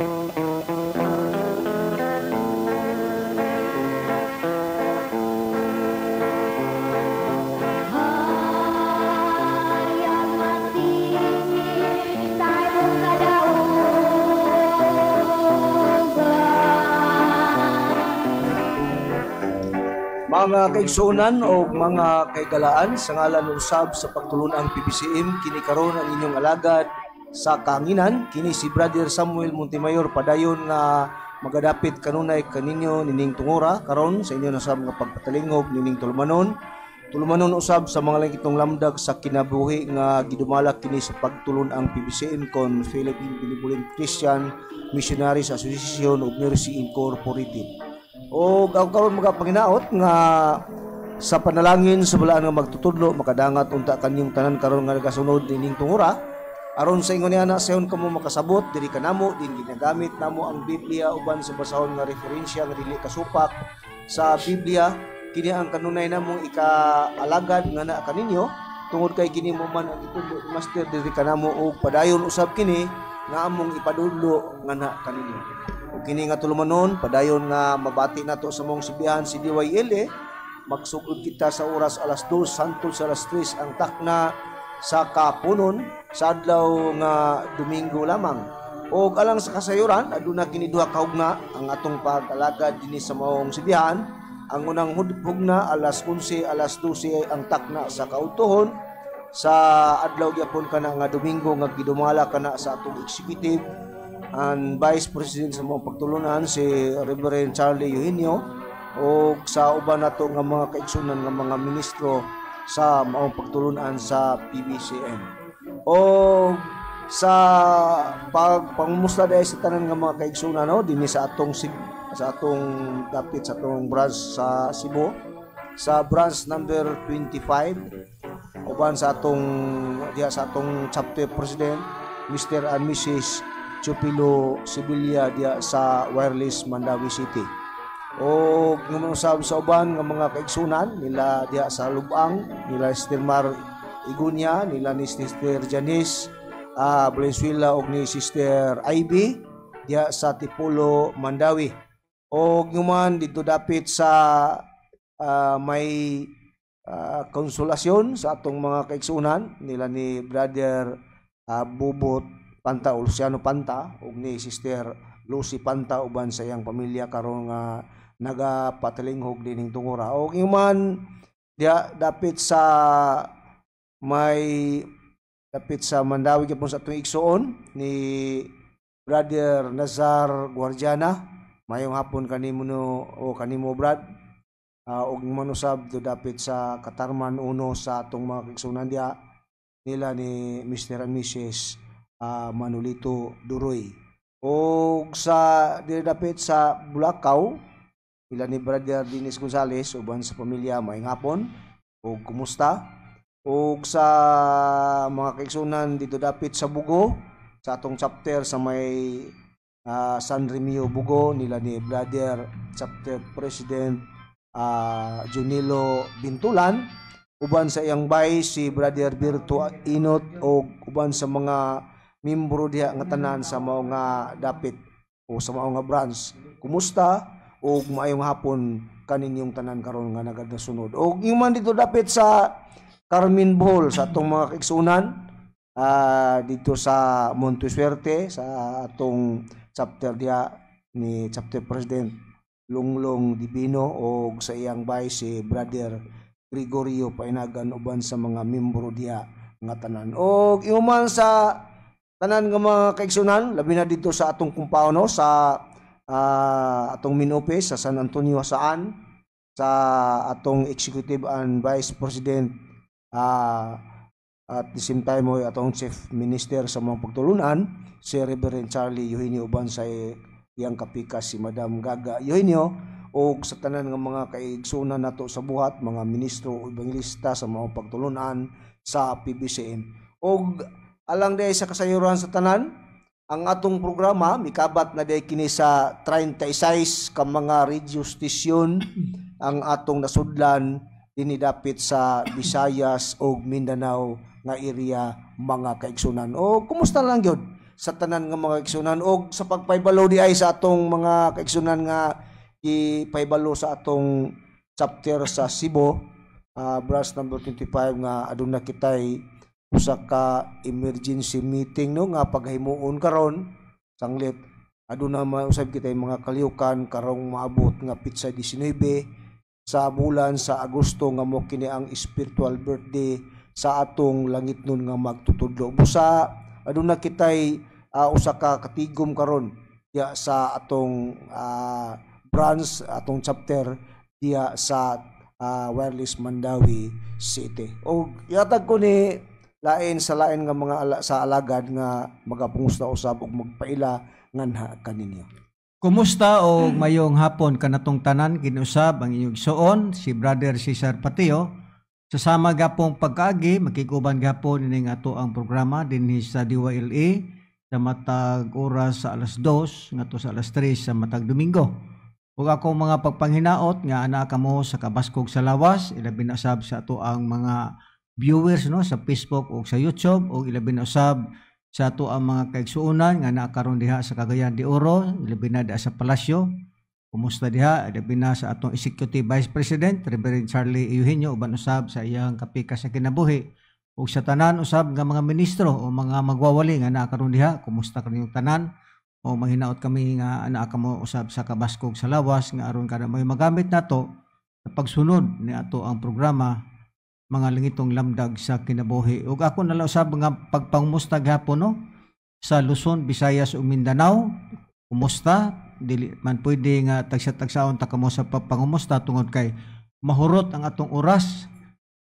Mga kaigsunan o mga kaigalaan sa ngalan usab sa pagtulunang PBCM kini karon ang inyong alagad sa kanginan kini si Brother Samuel Montemayor padayon nga magadapit kanunay kaninyo nining tungora karon sa inyo nasab nga pagpatalingog nining tulumanon usab sa mga langitong lamdag sa kinabuhi nga gidumalak kini sa pagtulon ang PBCM kon Philippine Benevolent Christian Missionaries Association of Mercy Incorporated. O karon magapanginaot nga sa panalangin sa balaan nga magtutudlo makadangat unta kanyong tanan karon nga nagasunod nining tungura aron sa ingon niana sayon kamo makasabot diri kanamo din ginagamit namo ang Biblia uban sa basahon nga referensya nga dili kasupak sa Biblia kini ang kanunay namong ikaalagad nga naa kaninyo tungod kay kini mo man ang itudlo master diri kanamo og padayon usab kini nga among ipadudlo nga naa kaninyo. Kini nga tulumanon padayon nga mabati nato sa mong sibihan si DYL magsugod kita sa oras alas 2 hangtod sa alas 3 ang takna sa kapunon sa adlaw nga Domingo lamang. O alang sa kasayuran aduna kini duha ka hugna ang atong pag-alagad dinhi sa mong sibihan. Ang unang hugna alas 11 alas 12 ang takna sa kautuhon sa adlaw gyapon kana nga Domingo nga gidumala kana sa atong executive ang Vice President sa mga pagtulunan si Reverend Charlie Eugenio o sa uban nato nga mga kaigsunan nga mga ministro sa mga pagtulunan sa PBCM. O sa pagpangumusta dahil sa tanan nga mga kaigsunan no dinhi sa atong dapit sa atong branch sa Cebu sa branch number 25 uban sa atong chapter president Mr. and Mrs. Chupilo Sibilia dia sa Wireless Mandawi City. O ngumusab sa uban nga mga kaigsunan nila dia sa Lubang, nila Sister Mar Igunya, nila ni Sister Janice Valenzuela og ni Sister Ivy dia sa Tipolo Mandawi. O nguman dito dapit sa may konsolasyon sa atong mga kaigsunan nila ni Brother Bubot Panta o Luciano Panta ug ni Sister Lucy Panta uban sa iyang pamilya karon nga nagapatalinghog dining tungura. O human dia dapit sa Mandawi gyapon sa atong igsuon ni Brother Nazar Guardiana. Mayong hapon kanimo kanimo Brad. Og manusab do dapit sa Katarman uno sa atong mga igsunan dia nila ni Mr. and Mrs. Manolito Duroy. O sa dapit sa Bulacau ila ni Brother Dennis Gonzales uban sa pamilya maayong hapon o kumusta. O sa mga kaigsunan dito dapit sa Bugo sa atong chapter sa may San Remio Bugo nila ni Brother Chapter President Junilo Bintulan uban sa iyang bay si Brother Birto Inot o uban sa mga membro diha nga tanan sa mao nga dapit o sa mao nga branch. Kumusta og maayong hapon kaninyong tanan karon nga nagadasunod. Og yung man dito dapit sa Carmen Bohol sa atong mga kaigsunan dito sa Montesuerte sa atong chapter diha ni Chapter President Lunglong Divino og sa iyang vice si Brother Gregorio Painagan uban sa mga membro diha nga tanan. Og iuman sa tanan nga mga kaigsunan labi na dito sa atong compound no sa atong main office sa San Antonio saan sa atong executive and vice president at the same time mo atong chief minister sa mga pagtulunan si Reverend Charlie Eugenio uban sa iyang kapikas si Madam Gaga Eugenio o sa tanan nga mga kaigsunan nato sa buhat mga ministro o ebangelista sa mga pagtulunan sa PBCM. Og alang day sa kasayuran sa tanan ang atong programa mikabat na day kini sa 36 ka mga radio station ang atong nasudlan dinhi dapit sa Visayas o Mindanao nga area mga kaigsunan. O kumusta lang gyud sa tanan nga mga kaigsunan og sa pagpaybalo di ay sa atong mga kaigsunan nga ipaybalo sa atong chapter sa Cebu, verse number 25 nga aduna kitay usa ka emergency meeting no nga paghimuon karon sanglit aduna mausab kitay mga kalihukan karong maabot nga pitsa 19 sa bulan sa Agosto nga mo kini ang spiritual birthday sa atong langit nun nga magtutudlo. Busa aduna kitay usa ka katigom karon diya sa atong branch atong chapter diya sa Wireless Mandawi City. O yatag ko ni lain sa lain nga mga sa alagad nga magapungusta usab og magpaila nganha kaninyo. Kumusta o mayong hapon kanatong tanan kinusab ang inyong suon si Brother Cesar Patio. Sasama gapong pagkaagi makikuban gapon ining ato ang programa dinhi sa DYLE sa matag oras sa alas 2 ngadto sa alas 3 sa matag Domingo. Ug akong mga pagpanghinaot nga ana kamo sa kabaskog sa lawas ilabi na usab sa ato ang mga viewers no sa Facebook o sa YouTube o ilabi na usab sa ato ang mga kaigsuonan nga nakaron diha sa Cagayan de Oro, ilabi na diha sa Palasyo. Kumusta diha? Ilabi na sa atong Executive Vice President, Reverend Charlie Eugenio, uban usab sa iyang kapika sa kinabuhi. O sa tanan usab nga mga ministro o mga magwawali nga nakaron diha, kumusta kaninyong tanan? O mahinaot kami nga ana kamo usab sa kabaskog sa lawas nga aron kada may magamit nato sa pagsunod ni ato ang programa mga lingitong lamdag sa kinabuhi. Ug ako na lang usab nga pagpangumusta gapon no sa Luzon, Visayas ug Mindanao. Kumusta? Dili man pwede nga tagsa-tagsaon ta kamo sa pagpangumusta tungod kay mahurot ang atong oras.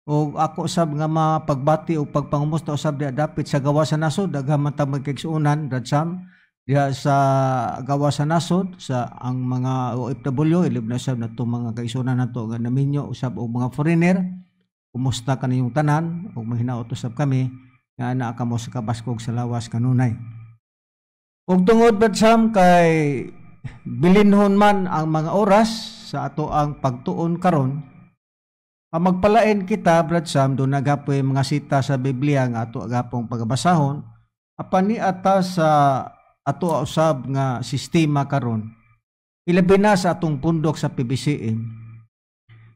Ug ako usab nga mapagbati og pagpangumusta usab diha dapit sa gawa sa nasod daghan man ta magkaigsuonan radsam diha sa gawa sa nasod sa ang mga OFW ilib na usab nato mga kaigsuonan nato nga naminyo usab og mga foreigner. Kumusta kaniyong tanan o mahinaot usab kami nga ana kamo sa kabaskog sa lawas kanunay. Ug tungod badsam kay bilinhon man ang mga oras sa ato ang pagtuon karon, magpalain kita badsam do nagapoy mga sita sa Biblia nga ato agapong pagbasahon apan ni ata sa ato usab nga sistema karon. Ilabi na sa atong pundok sa PBCM.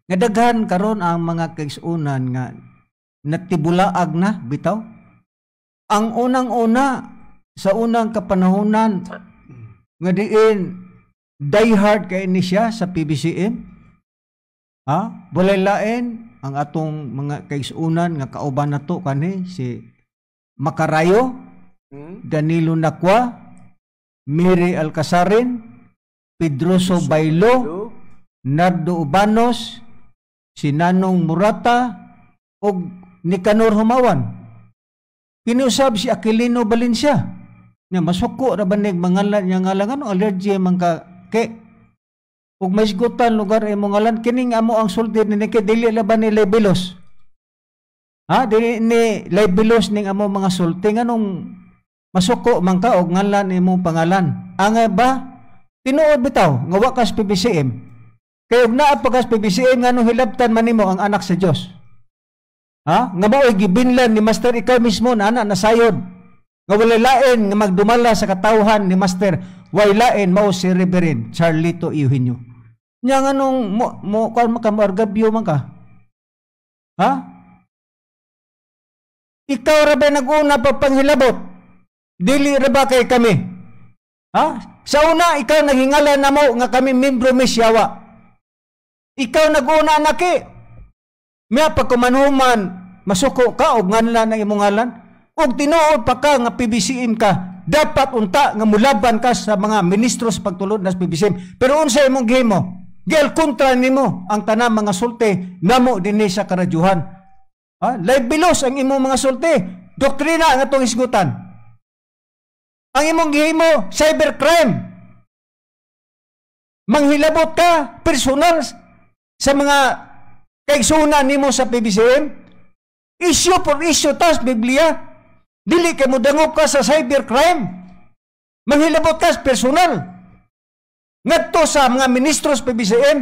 Nga daghan karon ang mga kaigsuonan nga natibulaag na bitaw. Ang unang-una sa unang kapanahonan nga diin diehard kay ni siya sa PBCM. Walay lain ang atong mga kaigsuonan nga kauban nato kani si Macarayo, Danilo Nacua, Miri Alcasarin, Pedroso Bailo, Nardo Ubanos, si Nanong Murata o Nicanor Humawan. Kiniusab si Aquilino Valencia. Nga masuko ra banig mangalan niya ngalan ano allergy man ka ke. Ug may sigutan lugar ay ngalan kining amo ang sulti ni kay dili laban ni Lebelos. Dili ni Lebelos ning amo mga sulti nganong masuko man ka og ngalan imong pangalan. Angay ba? Tinuod bitaw nga wa kas PBCM. Kaya og naa pagkas PBCM nga nung hilabtan man nimo ang anak sa Dios. Nga mao'y gibinlan ni Master ikaw mismo na anak nasayod. Nga walay lain nga magdumala sa katawhan ni Master, way lain mao si Reverend Charlito Eugenio. Nya nga nung mo orgabyo man ka. Ikaw ra ba nag-una pa panghilabot? Dili ra ba kay kami? Sa una ikaw naghingalan namo nga kami membro misyawa. Ikaw nag-una naki. Miya pagkumanhuman, masuko ka o nganlan ng imong ngalan. O tinuod pa ka nga PBCM ka, dapat unta nga mulaban ka sa mga ministro sa pagtulod na PBCM. Pero unsa imong gihimo? Gel kontra nimo ang tanang mga sulti namo dinhi sa karadyuhan. Live bilos ang imong mga sulti. Doktrina nga itong isgutan. Ang imong gihimo, cybercrime. Manghilabot ka, personal sa mga kaigsuonan nimo sa PBCM, issue for issue tas Biblia. Dili kay modangop ka sa cybercrime. Manghilabot ka personal. Ngadto sa mga ministro sa PBCM,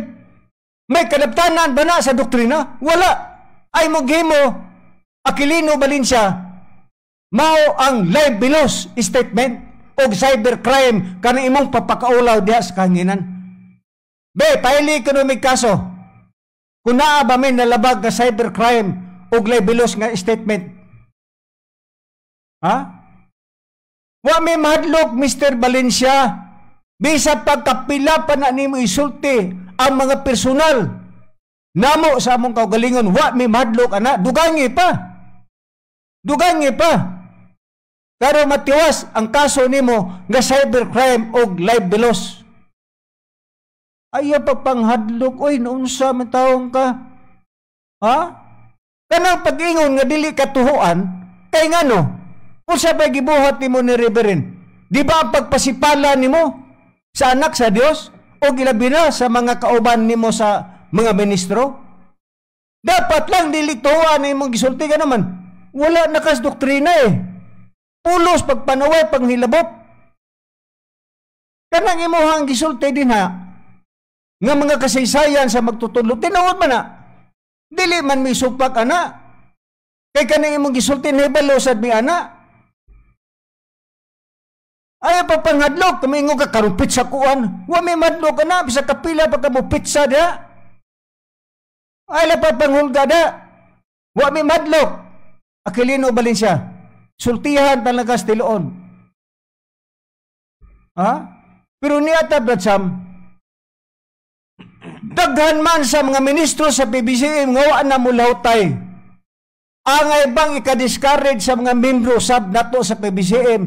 may kadaptanan ba na sa doktrina? Wala. Ay mo gihimo Aquilino Valencia mao ang live bilos statement. o cybercrime kanang imong papakaulaw diha sa kahanginan. Be, paili ko may kaso. Kung naa ba may nalabag na cybercrime o libelos nga statement. Ha? Wa may mahadlok, Mr. Valencia. Bisa pagkapila pa na nimo isulti ang mga personal namo sa among kaugalingon, wa may madlok ana, dugangi pa. Pero matiwas ang kaso nimo nga cybercrime o libelos. Ayaw pa panghadlok, oy, naunsa man taong ka. Ha? Kanang pag-ingon nga dili katuhuan, kay ngano? Unsa pa gibuhat nimo ni Reverend? Di ba ang pagpasipala nimo sa anak sa Dios o gilabi na sa mga kauban nimo sa mga ministro? Dapat lang dilituan na imong gisulti ka naman. Wala nakas doktrina eh. Pulos pagpanaway, panghilabot. Kanang imuhang gisulti din ha, nga mga kasaysayan sa magtutulog, tinawad man na. Dili man may supak ana. Kay kanang imong gisulti, nebalosad mi ana. Ayaw pa panghadlok, tumingo ka karumpit sa kuwan. Wa may madlok ka na, bisa kapila pagka mo pizza da. Ayaw pa panghulga da. Wa may madlok. Aquilino Valencia, sultihan talaga sa tiloon. Ha? Pero niyata, Brad Sam, daghan man sa mga ministro sa PBCM, ngawa na mulawtay. Ang ibang ikadiscourage sa mga membro sab nato sa PBCM,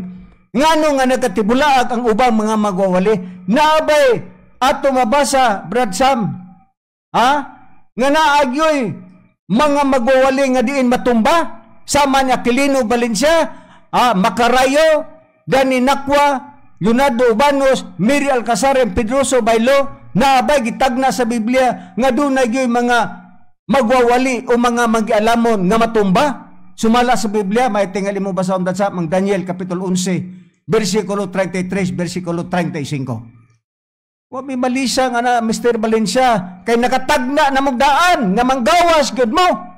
ngano nga nagkatibulaag ang ubang mga magwawali. Naabay ato mabasa, Brad Sam, ha? Nga naagyoy mga magwawali nga diin matumba, sama ni Aquilino Valencia, Macarayo, Dani Nakwa, Leonardo Ubanos, Miri Alcazar, Pedroso Bailo, naabay gitagna sa Biblia nga doon nagyoy mga magwawali o mga mag-alamon nga matumba. Sumala sa Biblia, may tingali mo basa ang sa mga Daniel Kapitulo 11, versikulo 33, versikulo 35. Wa may malisa nga na, Mr. Valencia, kay nakatagna na magdaan, nga manggawas, good mo.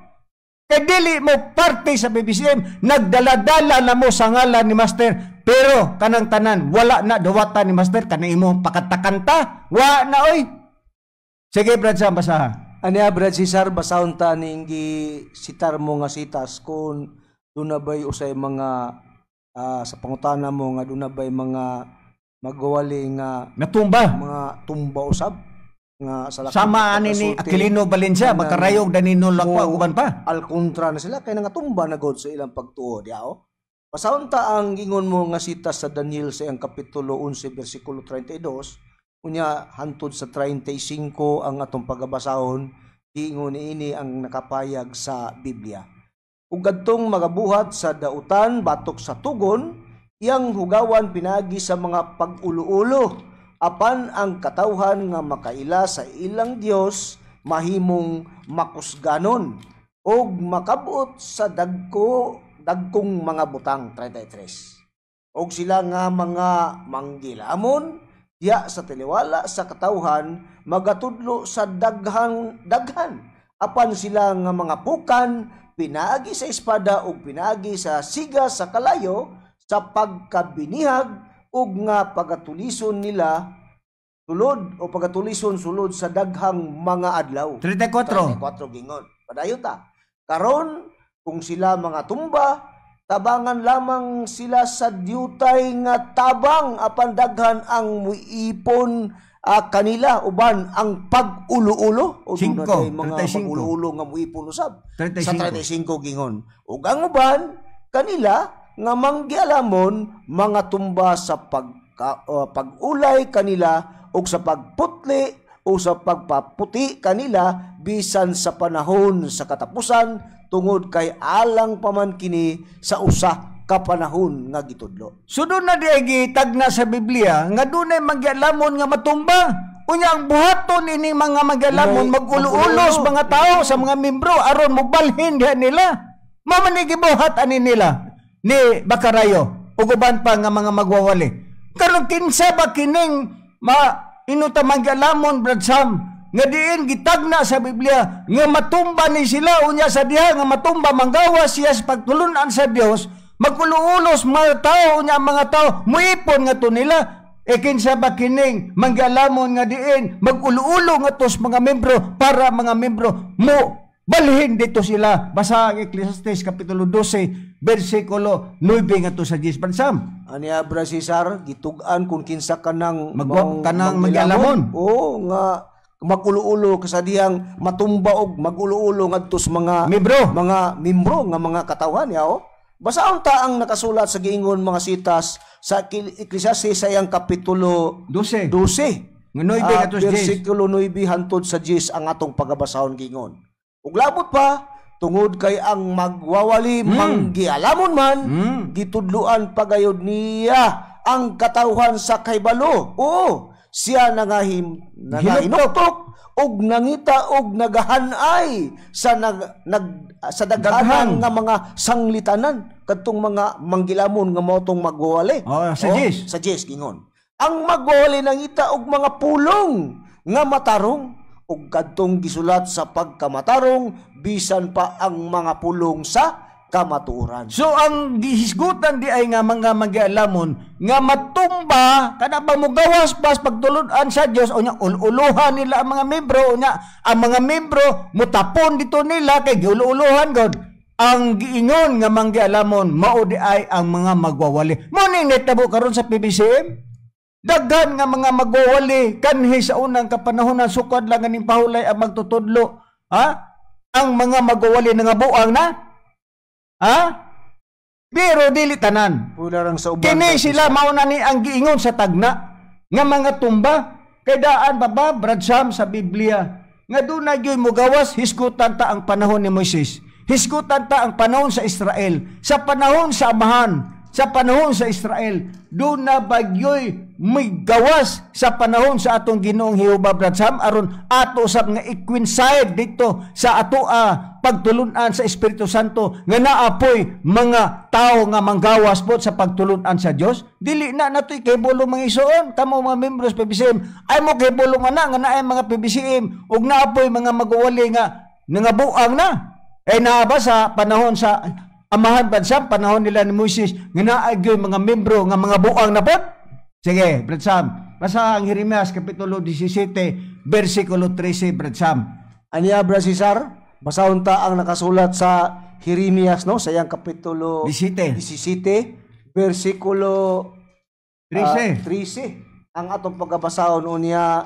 Kay dili mo parte sa BBCM, nagdala-dala na mo sa ngalan ni Master, pero kanang tanan, wala na dawata ni Master, kanang imo pakatakanta, wa na oy. Sige, Brad Sam, basaha. Aniya, Brad Cesar, basahon ta ning sitar mo nga sitas kung doon na ba'y usay mga sa pangutana mo nga doon na ba'y mga magwawali nga natumba, mga tumba usab nga sa sama ani ni Aquilino Valencia, Macarayog, Danino Lakwa, uban pa. Alkontra na sila, kaya nga tumba na god sa ilang pagtuo. Diao. Basahon ta ang gingon mo nga sitas sa Daniel sa iyang Kapitulo 11, versikulo 32, unya hantod sa 35 ang atong pagabasahon, gingon ini ang nakapayag sa Biblia. Ug kadtong magabuhat sa dautan batok sa tugon, iyang hugawan pinagi sa mga pag-ulo-ulo, apan ang katawhan nga makaila sa ilang Dios mahimong makusganon og makabuot sa dagkong mga butang. 33. Og sila nga mga manggilamon diya sa tiliwala sa katawhan magatudlo sa daghan apan sila nga mga pukan pinaagi sa espada ug pinaagi sa siga sa kalayo sa pagkabinihag ug nga pagatulison nila sulod sa daghang mga adlaw. 34 gingon. Padayon ta. Karon kung sila mga tumba, tabangan lamang sila sa diutay nga tabang apan daghan ang muipon kanila uban ang pag-ulo-ulo o dunay mga pag-ulo-ulo nga muipon usab. Sa 35 gingon. Ug ang uban kanila nga manggialamon mga tumba sa pag-ulay kanila o sa pagputli o sa pagpaputi kanila bisan sa panahon sa katapusan tungod kay alang paman kini sa usa ka panahon nga gitudlo. Sudod na di gitagna sa Biblia nga dunay manggialamon nga matumba. Unya ang buhaton ini mga manggialamon mag-ulo-ulos mga tao sa mga membro aron mobalhin diha nila. Mamanigibuhat ani nila ni Macarayo ug uban pa nga mga magwawali. Karon kinsa ba kining inuta manggialamon, Brad Sam, nga diin gitagna sa Biblia nga matumba ni sila unya sa diha nga matumba manggawas siya sa pagtulunan sa Dios Magulo-ulos mga tao unya mga tao muipon nga to nila. Kinsa ba kining manggalamon nga diin magulo-ulo nga tos mga membro para mga membro mo balhin dito sila. Basa ang Ecclesiastes Kapitulo 12 versikulo 9 nga to sa 10 Bradsam. Aniya Bra Cesar, gitugan kung kinsa kanang kanang manggalamon. Oo nga magulo-ulo kasadiyang matumba og magulo-ulo ngadto sa mga membro nga mga katawan ya o. Basaon ta ang nakasulat sa giingon mga sitas sa Ecclesiastes sa iyang kapitulo 12. Nga 9 atos 10. Versikulo 9 hantod sa 10 ang atong pagabasahon giingon. Ug labot pa tungod kay ang magwawali manggialamon man gitudluan pagayod niya ang katawhan sa kaybalo. Oo, siya nangahinuktok og nangita og nagahanay sa sa daghanan nga mga sanglitanan kadtong mga manggilamon nga mao tong magwali. Sa 10. Sa 10 gingon. Ang magwali nangita og mga pulong nga matarong ug kadtong gisulat sa pagkamatarong bisan pa ang mga pulong sa kamatuoran. So ang gihisgutan di ay nga mga magialamon nga matumba kada ba mo gawas pas pagtulod-an sa Dios unya ululuhan nila ang mga membro unya ang mga membro mutapon dito nila kay giululuhan god. Ang giingon nga manggialamon mao di ay ang mga magwawali. Mo ning netabo karon sa PBCM. Daghan nga mga magwawali kanhi sa unang kapanahonan sukad lang ning pahulay ang magtutudlo. Ang mga magwawali nga buang na pero dili tanan. Kini sila mauna ni ang giingon sa tagna nga mga tumba kay daan baba Bradsam sa Biblia nga dunay gyoy mogawas hisgutan ta ang panahon ni Moises. Hisgutan ta ang panahon sa Israel. Sa panahon sa amahan, sa panahon sa Israel, doon na bagyoy may gawas sa panahon sa atong Ginoong Jehova Bradsam aron ato usab nga i-coincide dito sa ato pagtulunan sa Espiritu Santo nga naapoy mga tao nga manggawas po sa pagtulunan sa Dios. Dili na natoy kay bulong mga isuon kamo mga membros PBCM ay mo kay bulong nga naay mga PBCM ug naapoy mga magwali nga nangabuang na. Naaba sa panahon sa amahan Bradsam, panahon nila ni Moises, nga naagyoy mga membro nga mga buang na pot. Sige, Bradsam, basa ang Jeremias Kapitulo 17, versikulo 13, Bradsam. Aniya, Bra Cesar, basahon ta ang nakasulat sa Jeremias, no? Sa iyang Kapitulo 17, versikulo 13. Ang atong pagkabasahon unya,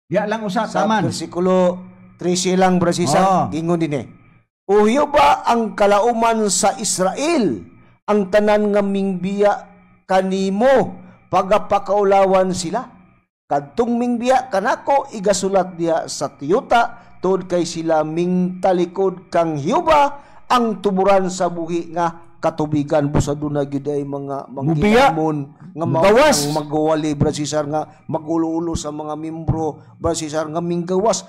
ya lang usa, sa taman. Versikulo 13 lang, Bra Cesar, gingon din O Jehova ang kalauman sa Israel, ang tanan nga mingbiya kanimo pagapakaulawan sila. Kadtong mingbiya kanako igasulat diya sa tiyuta tod kay sila mingtalikod kang Jehova ang tuburan sa buhi nga katubigan busa dunay gyud ay mga manggilamon nga gawas magwali Bra Cesar nga magulo-ulo sa mga membro Bra Cesar nga minggawas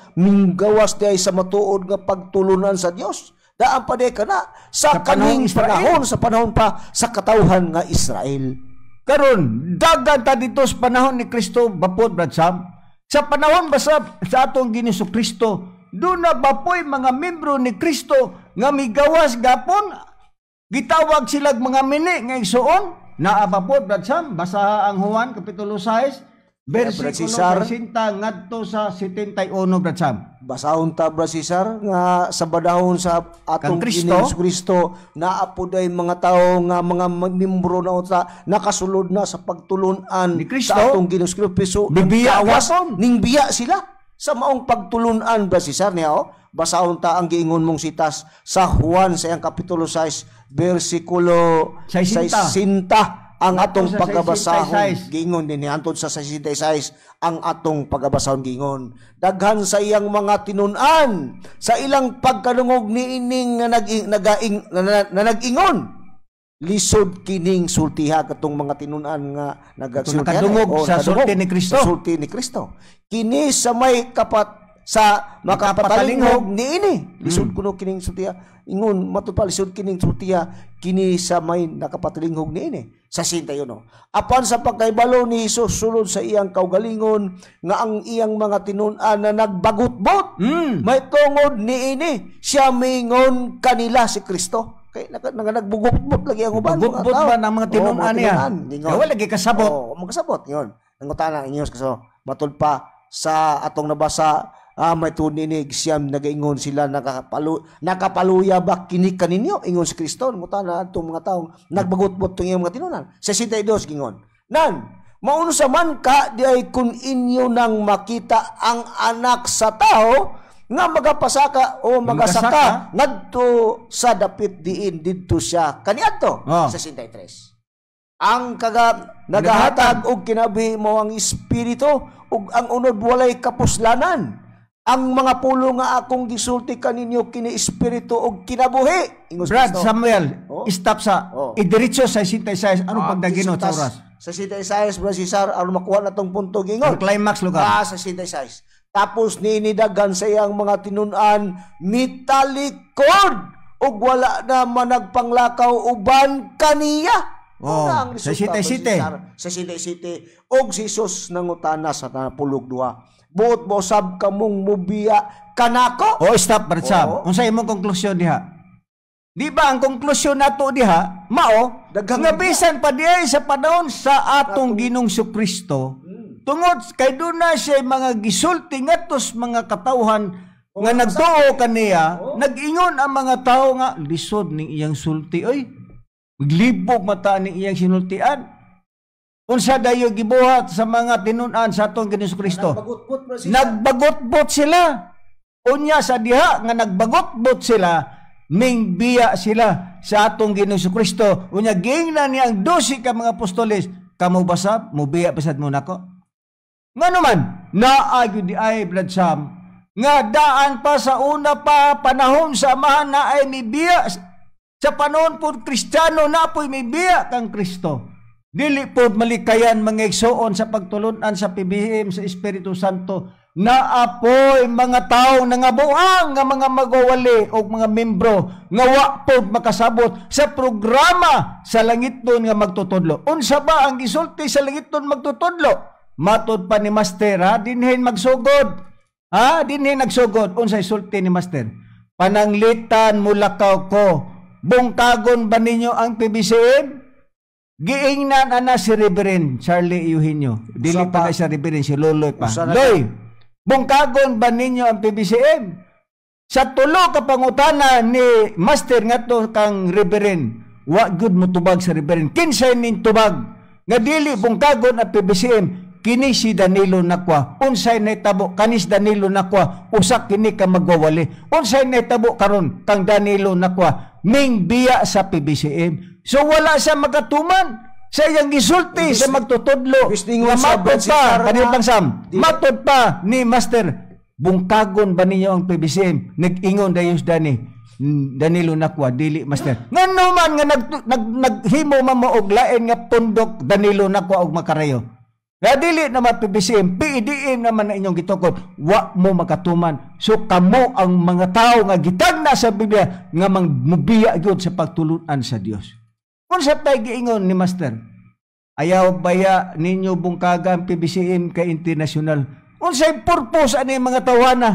di ay sa matuod nga pagtulunan sa Dios. Daan pa di kana sa kaning panahon sa panahon pa sa katawhan nga Israel. Karon dagan ta dito sa panahon ni Kristo bapod Bradsam. Sa panahon ba sa atong Ginoong Kristo doon na bapoy mga membro ni Kristo nga migawas gapon. Gitawag silag mga mini nga igsuon naabapod Bradsam basa ang Juan Kapitulo 6 versikulo 60 ngadto sa 71 Bradsam. Basahon ta Bra Cesar nga sa badahon sa atong Ginoong Kristo naapoday mga tao nga mga membro na uta nakasulod na sa pagtulunan ni Kristo sa atong Ginoong Kristo. Ning biya sila sa maong pagtulunan Bra Cesar niya basahon ta ang giingon mong sitas sa Juan sa iyang Kapitulo 6 versikulo 60 ang atong pagabasahon gingon din antod sa 66 ang atong pagabasahon gingon daghan sa iyang mga tinun-an sa ilang pagkalungog niining nga nag-ingon lisod kining sultiha katong mga tinun-an nga nakadungog sa sulti ni Kristo. Sa sulti ni Kristo kini sa may sa makapatalingog niini. Lisod kuno kining sultiya. Ingon matud pa lisod kining sultiya kini sa may nakapatalingog niini. Sa 61. Apan sa pagkaibalo ni Hesus sulod sa iyang kaugalingon nga ang iyang mga tinun-an na nagbagutbot may tungod niini siya mingon kanila si Kristo. Kay nagbugutbot lagi ang uban. Bagutbot ba ng mga tinun-an niya? Wala lagi kasabot. Oo, magkasabot yun. Nangutana inyos kaso matud pa sa atong nabasa may tuninig siyam nagaingon sila nakapaluya ba kini kaninyo ingon si Kristo mutana atong mga taong nagbagutbot tong iyang mga tinunan 62 gingon nan mauno sa man ka di ay kun inyo nang makita ang anak sa tao nga magapasaka o magasaka ngadto sa dapit diin didto siya kaniadto 63 ang nagahatag og kinabuhi mo ang espiritu ug ang unod walay kapuslanan. Ang mga pulo nga akong gisulti kaninyo kini espiritu og kinabuhi. Brad Samuel, stop sa idiretso sa 66 anong pagdaginot sa oras? Sa 66 Brad Cesar aron makuha na tong punto gingon. Ang climax lugar. Sa 66. Tapos ninidagan sa iyang mga tinun-an mitalikod ug wala na managpanglakaw uban kaniya. Sa City. Sa City. Og si Jesus nangutana sa pulog duha. Buot mo sab kamong mubiya kanako. Stop, Brad Sam. Unsay imong konklusyon diha? Di ba ang konklusyon nato diha, mao, nga bisan pa diay sa panahon sa atong Ginong Kristo, tungod kay dunay siya mga gisulti ngadtos mga katawhan nga nagtuo kaniya, nag-ingon ang mga tao nga lisod ning iyang sulti oy. Maglibog mata ning iyang sinultian. Unsa dayo gibuhat sa mga tinun-an sa atong Ginoo Kristo? Nagbagotbot sila. Unya sa diha nga nagbagotbot sila, ning biya sila sa atong Ginoo Kristo. Unya giingnan niya ang 12 ka mga apostoles, kamo basab mo biya pasad mo nako. Ngano man naagyo di ay Brad Sam nga daan pa sa una pa panahon sa amahan na ay may biya sa panahon po Kristiyano na po'y may biya kang Kristo. Dili po malikayan mga igsoon sa pagtulunan sa PBM sa Espiritu Santo na apoy mga tao nangabuang nga mga magawali o mga membro nga wa po makasabot sa programa sa langiton nga magtutudlo. Unsa ba ang gisulti sa langiton magtutudlo? Matod pa ni Master dinhin magsugod. Dinhin nagsugod. Unsa isulti ni Master? Pananglitan mulakaw ko. Bungkagon ba ninyo ang PBCM? Giingnan ana si Reverend Charlie Eugenio. Dili pa na si Reverend, si Loloy pa. Loy, bungkagon ba ninyo ang PBCM? Sa tulo ka pangutana ni Master nga to kang Reverend, wa good mo tubag sa Reverend. Kinsay nin tubag nga dili bungkagon ang PBCM, kini si Danilo Nakwa. Unsay nahitabo kanis Danilo Nakwa, usak kini ka magwawali. Unsay nahitabo karon kang Danilo Nakwa, ming biya sa PBCM. So wala siya magatuman sa iyang gisulti sa magtutudlo. Nga matod pa, kanilpang Sam, matod pa ni Master, bungkagon ba ninyo ang PBCM? Nag-ingon dayos Danilo Nakwa, dili Master. Nga naman nga naghimo mamoog lain nga pundok Danilo Nakwa og makarayo. Nga dili naman PBCM, PDM naman na inyong gitukod, wa mo makatuman. So kamo ang mga tao nga gitagna sa Biblia nga mubiya gyud sa pagtulunan sa Dios. Kung sa pag-iingon ni Master, ayaw baya ninyo bungkaga ang PBCM kay international. Kung sa purpose ani mga tawana,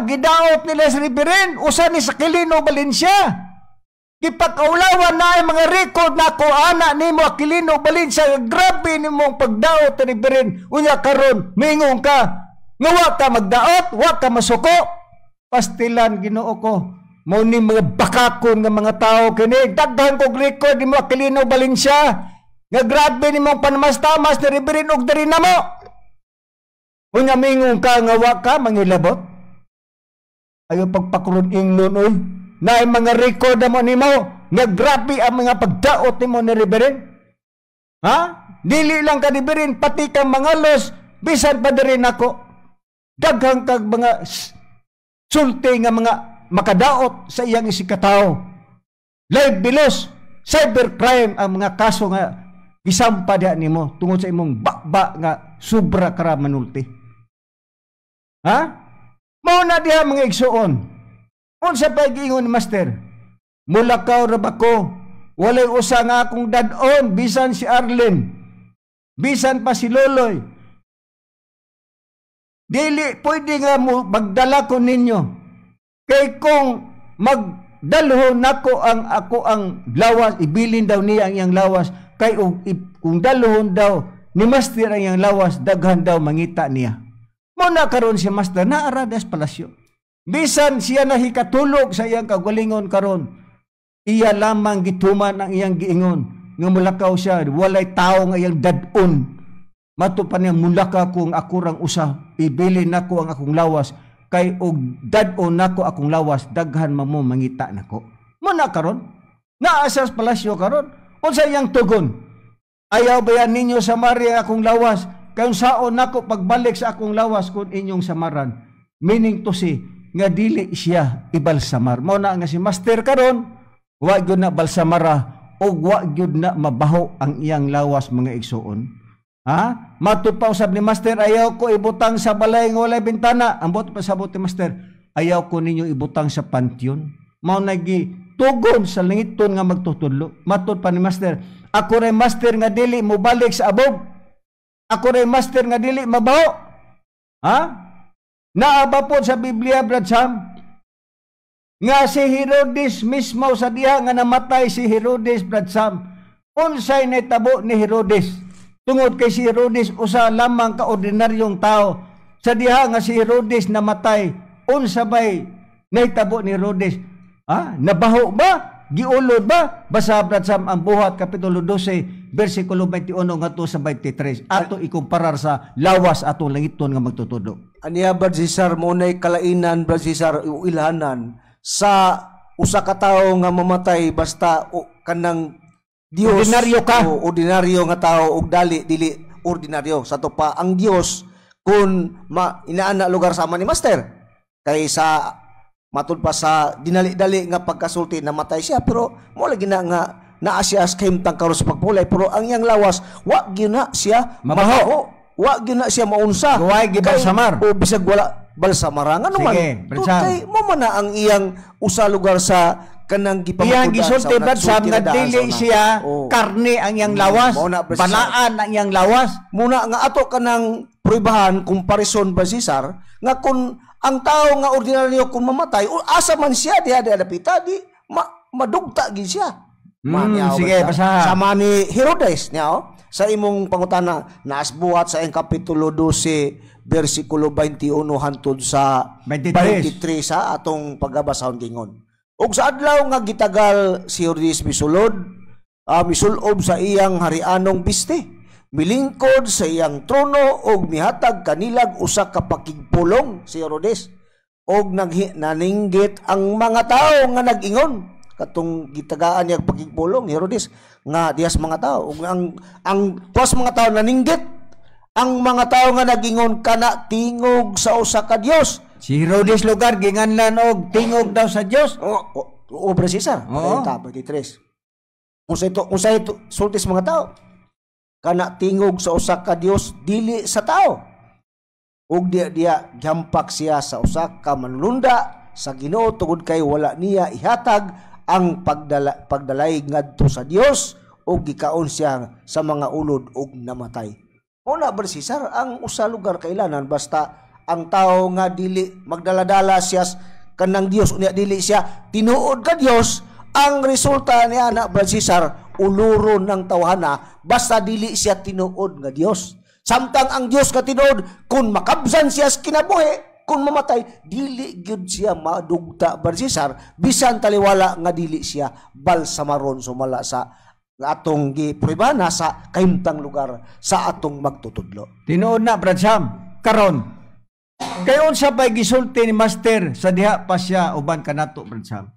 gidaot nila sa Reverend, usa ni sa Aquilino Valencia. Gipakaulawan na ang mga record na ko ana nimo Aquilino Valencia, grabe nimong pagdaot ni Reverend. Unya karon mingon ka, nga wa ka magdaot, wa ka masuko. Pastilan Ginoo ko. Mao ni mga bakakon nga mga tao kini daghan kog record nimo Aquilino Valencia nga grabe nimo panamastamas ni Reverend og diri namo. Unya mingon ka nga wa ka mangilabot. Ayo pagpakuron ingnon oy. Na mga record mo nimo nga grabe ang mga pagdaot nimo ni Reverend. Dili lang ka ni Reverend pati kang mga los bisan pa diri nako. Daghang kag mga sulti nga mga makadaot sa iyang isikatao. Live bilos, cybercrime ang mga kaso nga gisampa diha nimo tungod sa imong bakba nga sobra kara manulti. Ha? Mao na diha mga igsuon. Unsa pa giingon ni Master? Mulakaw ra ba ko? Walay usa nga akong dad-on, bisan si Arlen. Bisan pa si Loloy. Dili, pwede nga mo magdala ko ninyo. Kay kung magdalhon ako ang lawas, ibilin daw niya ang iyang lawas. Kay kung dalhon daw ni Master ang iyang lawas, daghan daw mangita niya. Muna karon si Master na aradas palasyo. Bisan siya nahikatulog sa iyang kagalingon karon. Iya lamang gituman ang iyang giingon. Nga mulakaw siya, walay tao nga iyang dad-on. Mato pa niya, mulaka kung ako rang usa, ibilin nako ang akong lawas, kay og dad-on nako akong lawas, daghan mamo mangita nako. Muna karon, naasas palasyo karon, unsa iyang tugon? Ayaw ba yan ninyo samari akong lawas, kay saon nako pagbalik sa akong lawas kung inyong samaran. Meaning to say, nga dili siya ibalsamar. Mao na nga si Master karon, wa gyud na balsamara o wa gyud na mabaho ang iyang lawas mga igsuon. Ha? Matud pa usab ni Master, ayaw ko ibutang sa balay nga walay bintana. Ambot pa sabot ni Master, ayaw ko ninyo ibutang sa pantyon. Mao nagi tugon sa langiton nga magtutudlo. Matud pa ni Master, ako ray Master nga dili mo balik sa abog. Ako ray Master nga dili mabaho. Ha? Naaba po sa Biblia, Brad Sam, nga si Herodes mismo sa diha nga namatay si Herodes, Brad Sam. Unsay nahitabo ni Herodes? Tungod kay si Herodes usa lamang ka ordinaryong tao. Sa diha nga si Herodes namatay, unsa bay nahitabo ni Herodes? Ha? Nabaho ba? Giulod ba? Basa, Brad Sam, ang Buhat kapitulo 12 bersikulo 21 ngadto sa 23. Ato ikumparar sa lawas ato langiton nga magtutudo. Aniya, Brad Cesar, mo na'y kalainan, Brad Cesar, ilhanan sa usa ka tawo nga mamatay basta kanang Dios, ordinaryo ka, ordinaryo nga tawo ug dili ordinaryo sa to pa ang Dios kun inaana lugar sama ni Master kay sa matud pa sa dinali-dali nga pagkasulti namatay siya, pero mo lagi na nga naa siya sa kahimtang karon sa pagpulay, pero ang iyang lawas wa gyud na siya mabaho, wa gyud na siya maunsa, huwag gibalsamar o bisag wala balsamara nga naman. Kay mo man na ang iyang usa lugar sa kanang iyang gisulti, Brad Sam, nga dili siya karne ang iyang lawas, balaan ang iyang lawas. Muna nga ato kanang prubahan komparison, Brad Cesar, nga kun ang tao nga ordinaryo kung mamatay, asa man siya diha dapita di madugta gid siya. Sige, basahan. Sama ni Herodes niya sa imong pangutana naasbuhat sa kapitulo 12 bersikulo 21 hantod sa 23 sa atong pagbasahon gingon. Ug sa adlaw nga gitagal si Herodes misulod, misulob sa iyang harianong piste, milingkod sa iyang trono og mihatag kanilag usa ka pakigpulong si Herodes, og naninggit ang mga tao nga nag-ingon katong gitagaan niya pakigpulong ni Herodes nga diyas mga tao, ug ang tuwas mga tao naninggit ang mga tao nga nagingon kana tingog sa usa ka Dios. Si Herodes lugar ginganlan og tingog daw sa Dios. O Cesar, 23. Unsa ito sultis mga tao? Kana tingog sa usa ka Dios dili sa tao. Ug diya gihampak siya sa usa ka manlunda sa Ginoo tungod kay wala niya ihatag ang pagdalay ngadto sa Dios, ug gikaon siya sa mga ulod ug namatay. Muna, Brad Cesar, ang usa lugar kailanan basta ang tao nga dili magdaladala siya kanang Dios unya dili siya tinuod ka Dios, ang resulta niya na, Brad Cesar, uluron ng tawhana basta dili siya tinuod nga Dios. Samtang ang Dios ka tinuod, kung makabsan siya sa kinabuhi, kung mamatay, dili gyud siya madugta, Brad Cesar, bisan taliwala nga dili siya balsamaron sumala sa atong gipribana sa kahimtang lugar sa atong magtutudlo. Tinuod na, Brad Sam, karon. Kayon sa pa'y gisulti ni Master sa diha pa siya uban kanato, Brad Sam.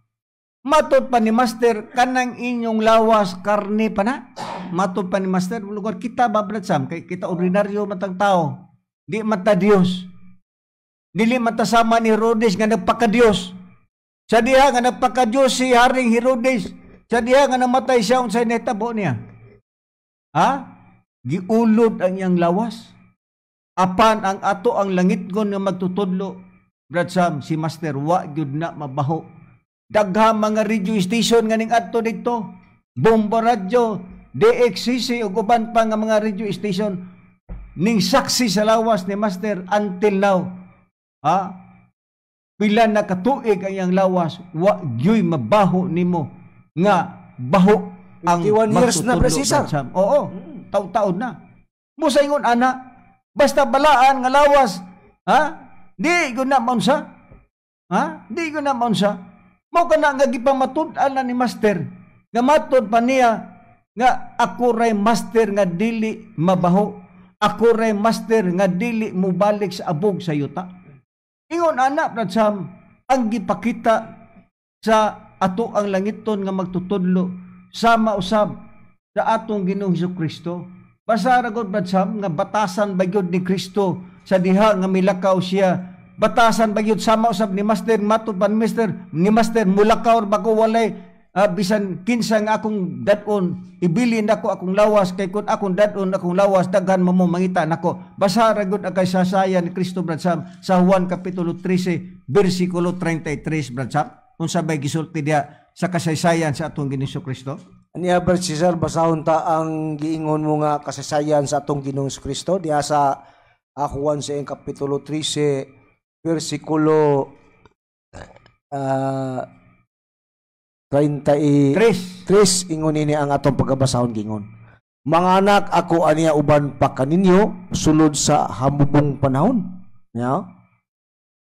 Matod pa ni Master, kanang inyong lawas karne pa na. Matod pa ni Master, lugar kita ba, Brad Sam? Kay kita ordinaryo matang tao. Di mata Dios. Dili matasama ni Herodes nga nagpaka-Dios. Sa diha nga nagpaka-Dios si Haring Herodes. Sa diha nga namatay siya unsay nahitabo niya. Ha? Giulod ang iyang lawas. apan ang ato ang langitgon nga magtutudlo, Brad Sam, si Master, wa gyud na mabaho. Daghang mga radio station nga ning adto dito, Bomba Radio, DXCC ug uban pa nga mga radio station ning saksi sa lawas ni Master until now. Ha? Pila na katuig ang iyang lawas, wa gyoy mabaho nimo nga baho ang 51 years na, magtutudlo, Cesar. Brad Sam. Oo, taon-taon na. Musa ingon ana, basta balaan nga lawas, ha? Di ko na maunsa. Ha? Di ko na maunsa. Mao kana nga gipamatud-an na ni Master. Nga matud pa niya nga ako ray Master nga dili mabaho. Ako ray Master nga dili mubalik sa abog sa yuta. Ingon ana, Brad Sam, ang gipakita sa ato ang langiton nga magtutudlo sama usab sa atong Ginoong Hesukristo. Basta ra gud, Brad Sam, nga batasan ba gyud ni Kristo sa diha nga milakaw siya. Batasan ba gyud sama usab ni Master, matud pa ni Master mulakaw ba ko walay bisan kinsa nga akong dadon ibilin nako akong lawas, kay kun akong dadon akong lawas daghan mo mangita nako. Basa ra gud ang kasaysayan ni Kristo, Brad Sam, sa Juan kapitulo 13 bersikulo 33, Brad Sam, unsa bay gisulti diha sa kasaysayan sa atong Ginoong Kristo. Aniya, Brad Cesar, basahon ta ang giingon mo nga kasaysayan sa atong Ginoong Kristo diha sa Juan sa kapitulo 13 bersikulo 33 ingon ini ang atong pagkabasahon gingon. Mga anak, ako aniya uban pa kaninyo sulod sa hamubong panahon. Ya?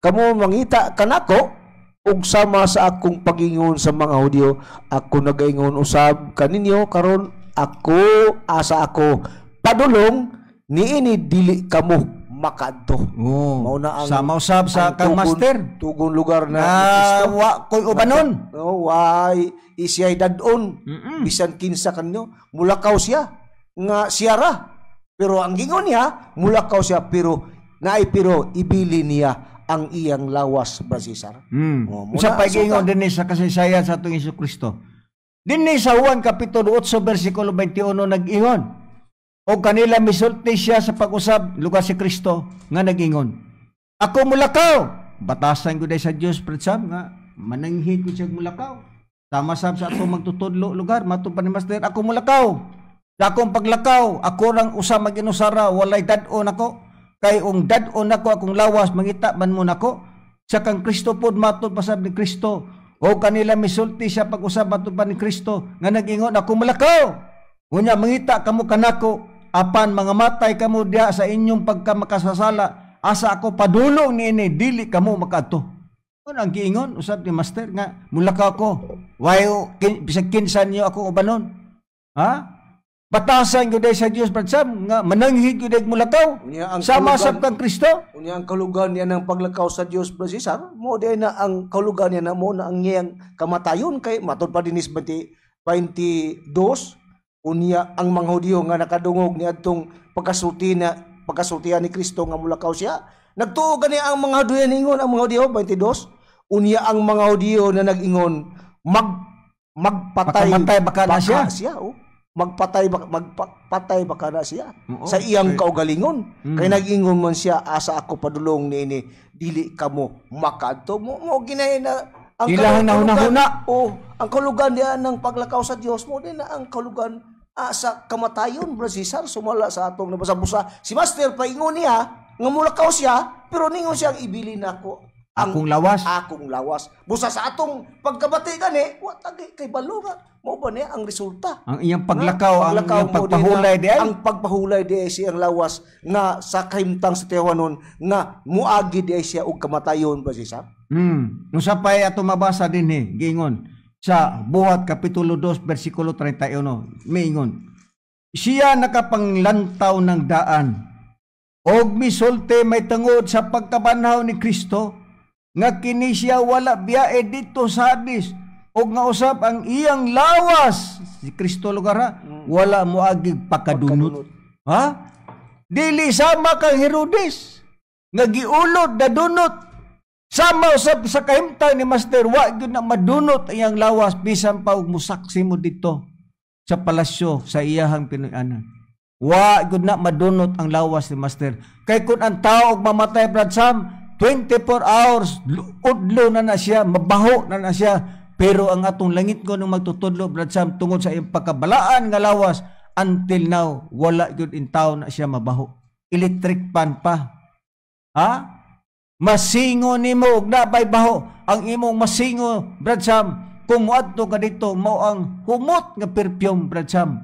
Kamo mangita kanako ug sama sa akong pagingon sa mga Hudyo, ako nagaingon usab kaninyo karon ako asa ako padulong niini dili kamo makadto. Oh, mao na ang sama usab sa kang Master tugon lugar na Kristo. Wa koy ubanon. No, why isiyay dadon. Bisan kinsa kanyo mulakaw siya nga siya ra. Pero ang gingon niya mulakaw siya pero ibili niya ang iyang lawas, Brad Cesar. Sa pagingon din sa kasaysayan sa atong Hesukristo. Dinhi sa Juan kapitulo 8 bersikulo 21 nag-ingon. O kanila misulti siya sa pag-usab lugar si Kristo nga nag-ingon. Ako mulakaw. Batasan ko day sa Dios, Brad Sam, nga mananghid ko siya mulakaw. Tama sab sa atong magtutudlo lugar, matud pa ni Master, ako mulakaw. Sa akong paglakaw, ako rang usa maginusara, walay dad-on ako. Kay ung dad-on ako akong lawas, mangita man mo nako. Sa kang Kristo pod matud pa sab ni Kristo. O kanila misulti siya pag-usab matud pa ni Kristo nga nag-ingon, ako mulakaw. Unya mangita kamo kanako. Apan mga matay kamo diha sa inyong pagkamakasasala, asa ako padulong niini dili kamo makadto. Ano ang giingon usab ni Master nga mulakaw ko. Wayo bisag kinsan niyo ako ubanon. Ha? Batasan gyud sa Dios, Brad Sam, nga mananghid gyud mulakaw. Sama sa kang Kristo. Unya ang kalugan niya ng paglakaw sa Dios, Brad Cesar. Mo di na ang kalugan niya na mo na ang iyang kamatayon kay matud pa dinis 22. Unya ang mga Hudyo nga nakadungog ni adtong pagkasultihan ni Kristo nga mulakaw siya. Nagtuo gani ang mga Hudyo ningon, ang mga Hudyo 22. Unya ang mga Hudyo na nag-ingon magpatay baka na siya. Magpatay baka na siya sa iyang kaugalingon. Kay nag-ingon man siya, asa ako padulong niini dili kamo makadto. Mo ginay na ang ang kalugan diyan ng paglakaw sa Dios mo din na ang kalugan sa kamatayon, Brad Cesar, sumala sa atong nabasa-busa. Si Master paingon niya nga mulakaw siya, pero ningon siyang ibili nako akong lawas. Busa sa atong pagkabati gani, wa tagay kay balo nga. Mao ba niya ang resulta? Ang iyang paglakaw, ang iyang pagpahulay di ay. Ang pagpahulay di ay siyang lawas nga sa kahimtang sa tiyawanon nga muagi di ay siya og kamatayon, Brad Cesar. Nung sapay ato mabasa din giingon sa Buhat kapitulo 2 bersikulo 31, miingon, siya nakapanglantaw ng daan og misulti may tungod sa pagkabanhaw ni Kristo nga kini siya wala biyae dito sa Hades og nga usab ang iyang lawas si Kristo lugar wala moagig pakadunot. Ha? Dili sama kang Herodes nga giulod na dunot. Sama usab sa kahimtang ni Master, wa gyud na madunot iyang lawas bisan pa og musaksi mo dito sa palasyo sa iyahang pinuy-anan. Wa gud na madunot ang lawas ni Master. Kay kun ang tao og mamatay, Brad Sam, 24 hours udlo na siya, mabaho na siya. Pero ang atong langit ko nung magtutudlo, Brad Sam, tungod sa iyang pagkabalaan nga lawas, until now wala gud in tao na siya mabaho. Electric pan pa. Ha? Masingo nimo og nabay baho. Ang imong masingo, Brad Sam, kung muadto ka dito, mao ang humot nga perfume, Brad Sam,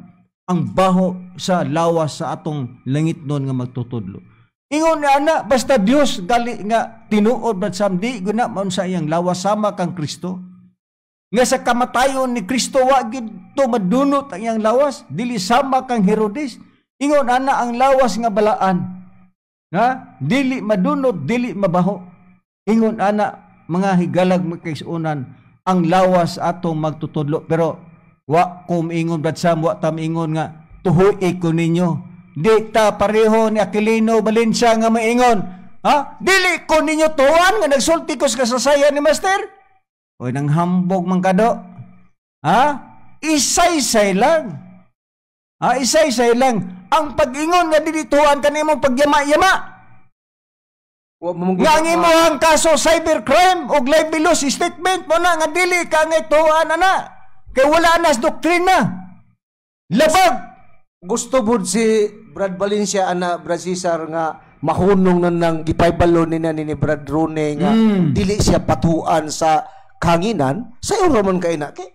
ang baho sa lawas sa atong langit nun nga magtutudlo. Ingon na ana, basta Dios gali nga tinuod, Brad Sam, di guna maun sa iyang lawas sama kang Kristo. Nga sa kamatayon ni Kristo, wa gid to madunot ang iyang lawas, dili sama kang Herodes. Ingon ana, ang lawas nga balaan, ha? Dili madunot, dili mabaho. Ingon ana, mga higalag magkaisunan, ang lawas atong magtutudlo. Pero wa ko ingon, Brad Sam, wa tam ingon nga tuhoy ko ninyo. Di ta pareho ni Aquilino Valencia nga maingon, ha? Dili ko ninyo tuwan nga nagsulti ko sa kasasaya ni Master. Oy, nang hambog man kado. Ha? Isay-say lang. Ha? Isay-say lang. Ang pag-ingon nga dili tuwan kanimong pagyama-yama. Nga ang imong kaso cybercrime o libelous statement mo na nga dili ka nga tuan ana. Kay wala nas doktrina. Labag. Gusto bud si Brad Valencia ana, Brad Cesar, nga mahunong na nang gipaybalo ni Brad Rone nga dili siya patuan sa kanginan. Sayo raman kay na kay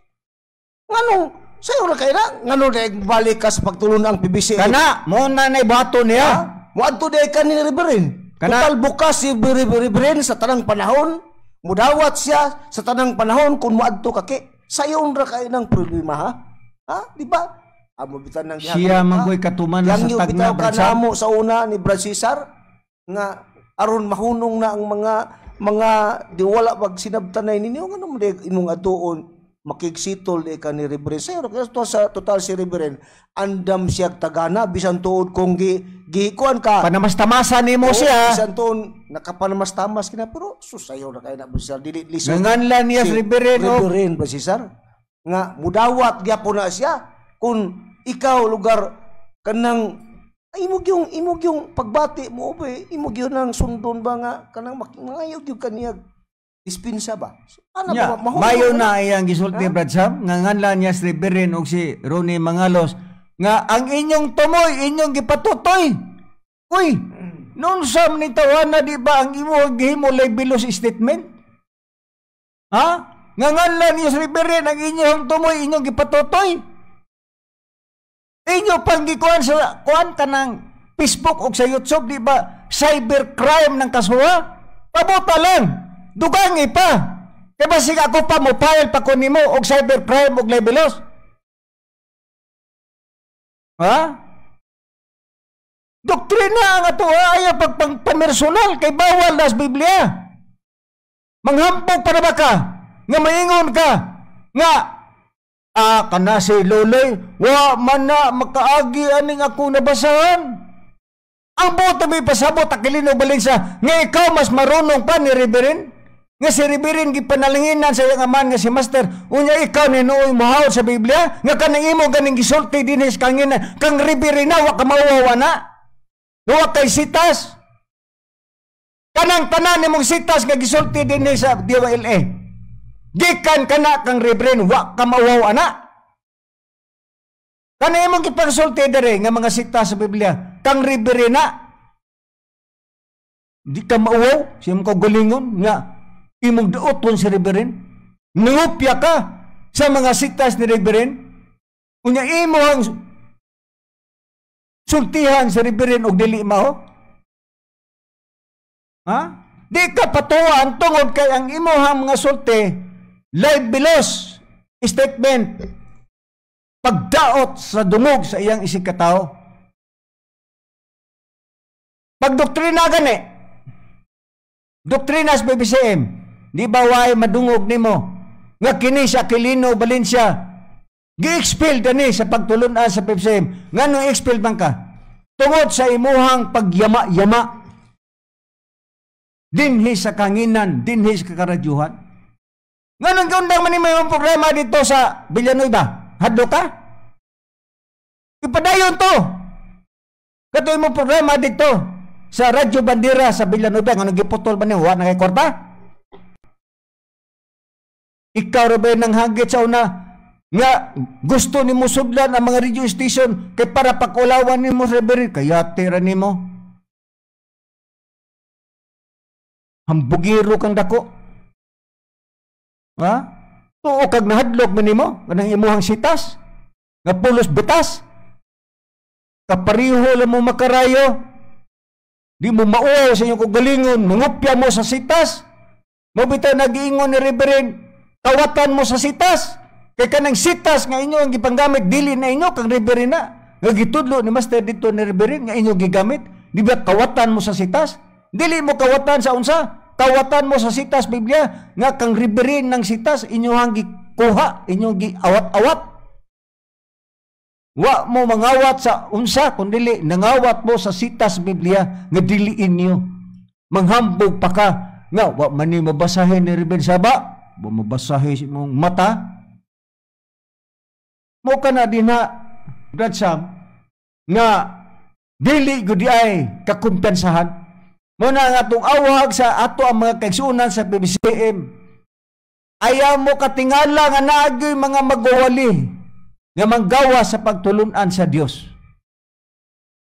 nganong sayo ra kay na ngano na balik ka sa pagtulon ang PBC kana mo na nay bato niya. Mo adto day ka ni Reverend. Total bukas si Reverend sa tanang panahon, mudawat siya sa tanang panahon kung moadto ka kay sayon ra kay nang problema, ha? Ha? Di ba? Amo bitan nang siya mangoy katuman sa tagna, Brad Sam. Namo sa una ni Brad Cesar nga aron mahunong na ang mga di wala pag sinabtanay ninyo nga naman imong atuon makigsitol di ka ni Reverend. Sayo ra kay sa total si Reverend andam siya tagana bisan tuod kung gikuan ka panamastamasan nimo siya bisan tuon nakapanamas-tamas kina pero susayo ra kay na Cesar dili lisod nganlan niya si Reverend ba Cesar nga mudawat gyapon na siya kung ikaw lugar kanang imog yung pagbati mo ba imog yun ang sundon ba nga kanang mangayog yung kaniyag dispinsa ba ano yeah, ba mayo na iyang gisulti, Brad Sam, nga nganlan niya si Reverend og si Ronnie Mangalos nga ang inyong tumoy inyong gipatutoy. Uy, noon sa ni tawana di ba ang imo gihimo libelous statement? Ha? Nga nganlan niya si Reverend ang inyong tumoy inyong gipatutoy. Inyo pang gikuan sa kuan kanang Facebook o sa YouTube, di ba? Cybercrime ng kasuha. Pabuta lang. Dugangi pa. Kaya basig ako pa mo file pa ko nimo og cybercrime og libelous. Ha? Doktrina ang ato ayaw pagpamersonal kay bawal nas Biblia. Manghambog para ba ka? Nga maingon ka nga kana si Loloy, wa man na makaagi aning ako nabasahan. Ang buto may pasabot Aquilino Valencia nga ikaw mas marunong pa ni Reverend. Nga si Reverend gipanalinginan sa iyang aman nga si Master. Unya ikaw ninuoy mahawd sa Biblia nga kanang imo ganing gisulti dinhi sa kanginan. Kang Reverend na wa ka mauwawa na. Wa kay sitas. Kanang tanan nimong sitas nga gisulti dinhi sa DYLA. Gikan kana kang Reverend wa ka mauwawa na. Kanang imong gipagsulti diri nga mga sitas sa Biblia. Kang Reverend na. Di ka mauwaw siya mo galingon nga imong duoton si Reverend. Nangupya ka sa mga sitas ni Reverend. Unya imo ang sultihan si Reverend og dili mao. Ha? Di ka patuan tungod kay ang imuhang mga sulti libelous statement pagdaot sa dungog sa iyang isig katao. Pagdoktrina gani, doktrina sa BBCM, di ba way madungog nimo nga kini sa Aquilino Valencia gi-expel dani sa pagtulunan sa BBCM. Ngano i-expel man ka? Tungod sa imuhang pagyama-yama dinhi sa kanginan, dinhi sa karadyuhan. Ngano gundang man imong programa dito sa Villanueva? Hadlo ka? Ipadayon to. Kato mo programa dito sa Radyo Bandera sa Villanueva nga nagiputol ba niyo wa na kay kwarta? Ikaw ra ba nang hagit sa una nga gusto nimo sudlan ang mga radio station kay para pakulawan nimo sa reverie kaya tira nimo. Hambugiro kang dako. Ha? Tuo kag nahadlok man nimo kanang imuhang sitas nga pulos butas. Kapariho lang mo makarayo. Di mo mauwaw sa inyong kagalingon. Mangupya mo sa sitas. Mabita nag-iingon ni Reverend, kawatan mo sa sitas. Kaya kanang sitas nga inyo ang gipanggamit, dili na inyo kang Reverend na. Nga gitudlo ni Master dito ni Reverend nga inyo gigamit. Di ba kawatan mo sa sitas? Dili mo kawatan sa unsa. Kawatan mo sa sitas, Biblia. Nga kang Reverend ng sitas, inyo ang gikuha, inyo giawat-awat. Wa mo mangawat sa unsa kundili nangawat mo sa sitas Biblia nga diliin niyo. Manghambog pa ka nga wa man ni mabasahin ni Reverend Saba, wa mabasahin si mong mata. Mo kana dinha Brad Sam nga dili gud ay kakumpensahan. Mo na nga atong awag sa ato ang mga kaigsuonan sa PBCM. Ayaw mo katingala nga naagyoy mga magwawali nga manggawa sa pagtulunan sa Dios.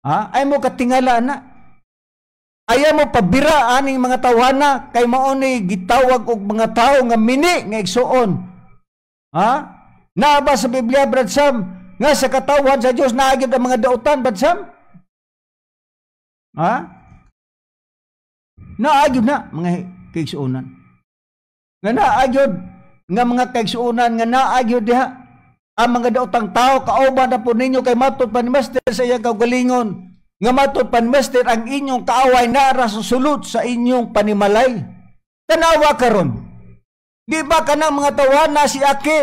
Ha? Ay mo katingala na. Ayaw mo pabira aning mga tawhana kay mao ni gitawag og mga tao nga mini nga igsuon. Ha? Naa sa Biblia Brad Sam nga sa katawhan sa Dios naagid ang mga dautan Brad Sam? Ha? Naagid na mga kaigsuonan. Nga naagid nga mga kaigsuonan nga naagid diha ang mga daotang tao kauban na po ninyo kay matod pa ni Master sa iyang kaugalingon nga matod pa ni Master ang inyong kaaway na rasusulot sa inyong panimalay. Tanawa karon. Di ba kana mga tawana si Aki,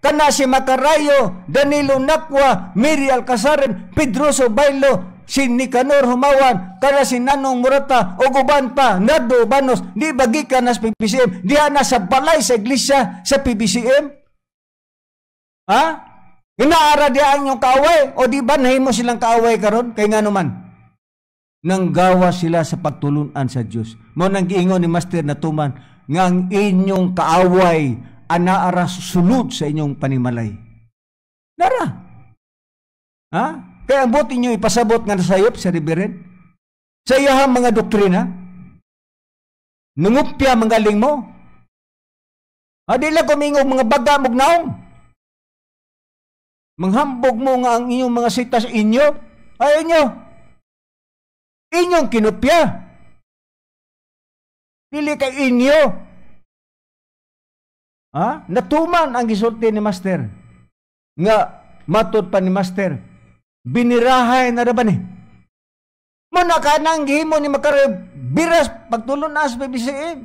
kana si Macarayo, Danilo Nakwa, Miri Alcazaren, Pedro Sobailo, si Nicanor Humawan, kana si Nanong Murata, o guban pa, Nado Banos, di bagi ka na sa PBCM, diha na sa balay sa iglesia sa PBCM. Ha? Inaara di ang inyong kaaway o di ba nahimo silang kaaway karon kay nga naman nanggawa sila sa pagtulunan sa Dios. Mo nang giingon ni Master na tuman nga ang inyong kaaway anaara sulod sa inyong panimalay. Nara. Ha? Kaya ang buti niyo ipasabot nga nasayop sa Reverend sa iyahang mga doktrina. Nungupya manggaling mo. Adila ko mingog mga baga mog naong. Manghambog mo nga ang inyong mga sitas inyo. Ay inyo. Inyong kinupya. Dili kay inyo. Ha? Natuman ang gisulti ni Master. Nga matod pa ni Master. Binirahay na ba ni? Muna ka nang gihimo ni makabiras pagtulon na sa PBCM.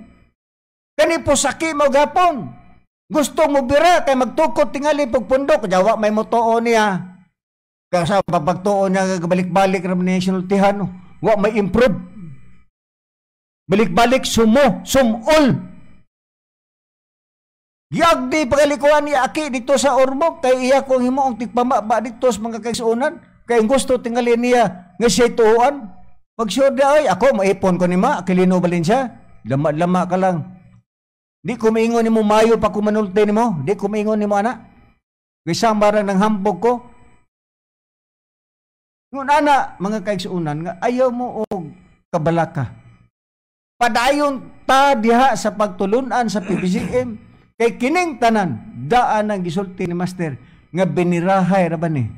Kani po saki mo gapon. Gusto mo bira kay magtukot tingali pagpundok jawa may motuo niya. Kasi pagtuo niya balik-balik ra national tihan wa may improve. Balik-balik sumol. Giagdi pagalikuan ni Aki dito sa Ormoc kay iya kong himuong tigpamaba dito sa mga kaigsuonan kay gusto tingali niya nga siya tuuan. Pag sure ay ako maipon ko ni ma Aquilino Valencia. Lama ka lang. Di ko maingon ni mo mayo pa kumanulti ni mo. Di ko maingon ni mo anak. Kisang barang ng hambog ko. Ngun ana, mga kaigsuunan, nga ayaw mo og kabalaka. Padayon ta diha sa pagtulunan sa PBCM. Kay kining tanan, daan ang gisulti ni Master, nga binirahay ra ba ni.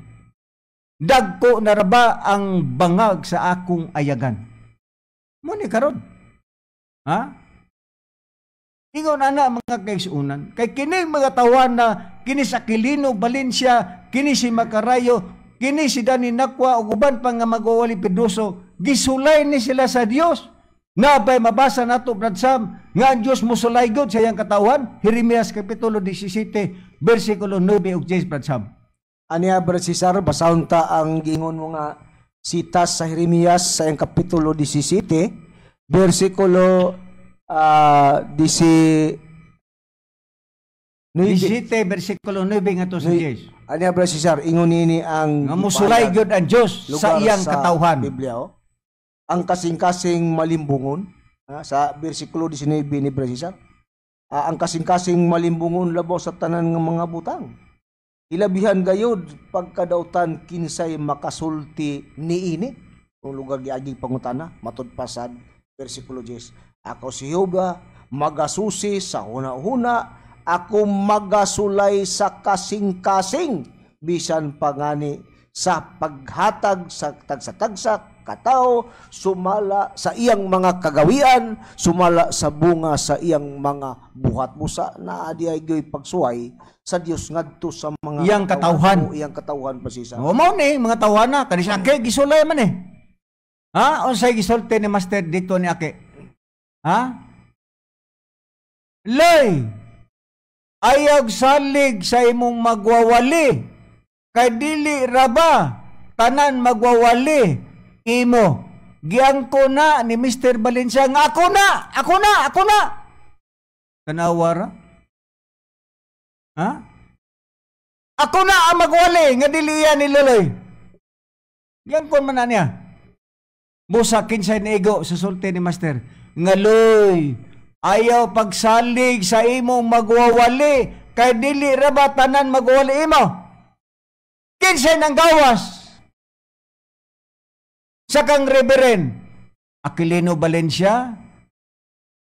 Dagko na ra ba ang bangag sa akong ayagan. Muni karon. Ha? Ingon ana mga kaigsuunan, kay kini mga tawan na kini sa Aquilino Valencia, kini si Macarayo, kini si Dani Nakwa ug uban pa nga magwawali Pedroso, gisulay ni sila sa Dios. Nabay mabasa nato Brad Sam nga ang Dios mosulay gud sa iyang katawan. Jeremias kapitulo 17 bersikulo 9 ug 10 Brad Sam. Aniya Brad Cesar, basahon ta ang giingon mo nga sitas sa Jeremias sa iyang kapitulo 17 bersikulo 17 versikulo 9 nga to sa 10. Anya Brother Cesar, ingon nini ang Nga musulay gyud ang Dios sa lugar iyang katawhan. Biblia, ang kasing-kasing malimbungon, sa bersikulo 19 ni Brother Cesar, ang kasing-kasing malimbungon labaw sa tanan ng mga butang. Ilabihan gayud pagkadautan kinsay makasulti niini kung lugar giaging pangutana matud pasad bersikulo 10. Ako si Jehova magasusi sa huna-huna, ako magasulay sa kasing-kasing bisan pangani sa paghatag sa tagsa-tagsa katao, sumala sa iyang mga kagawian, sumala sa bunga sa iyang mga buhat musa na di ay gyoy pagsuway sa Dios ngadto sa mga iyang katawhan. Iyang katawhan pa siya. O mao ni mga tawhana kani sa ake gisulay man eh. Ha? Unsay gisulti ni Master dito ni ake? Ha? Lay, ayag salig sa imong magwawali, kay dili raba, tanan magwawali, imo. Giyang ko na ni Mr. Valencia, nga ako na! Tanawara? Ha? Ako na ang magwali, nga dili yan ni Loloy. Giyang ko man na niya. Busa kinsay ni Ego, susulti ni Master, nga Loy, ayaw pagsalig sa imong magwawali, kay dili raba tanan magwawali imo. Kinsay nang gawas sa kang Reverend Aquilino Valencia,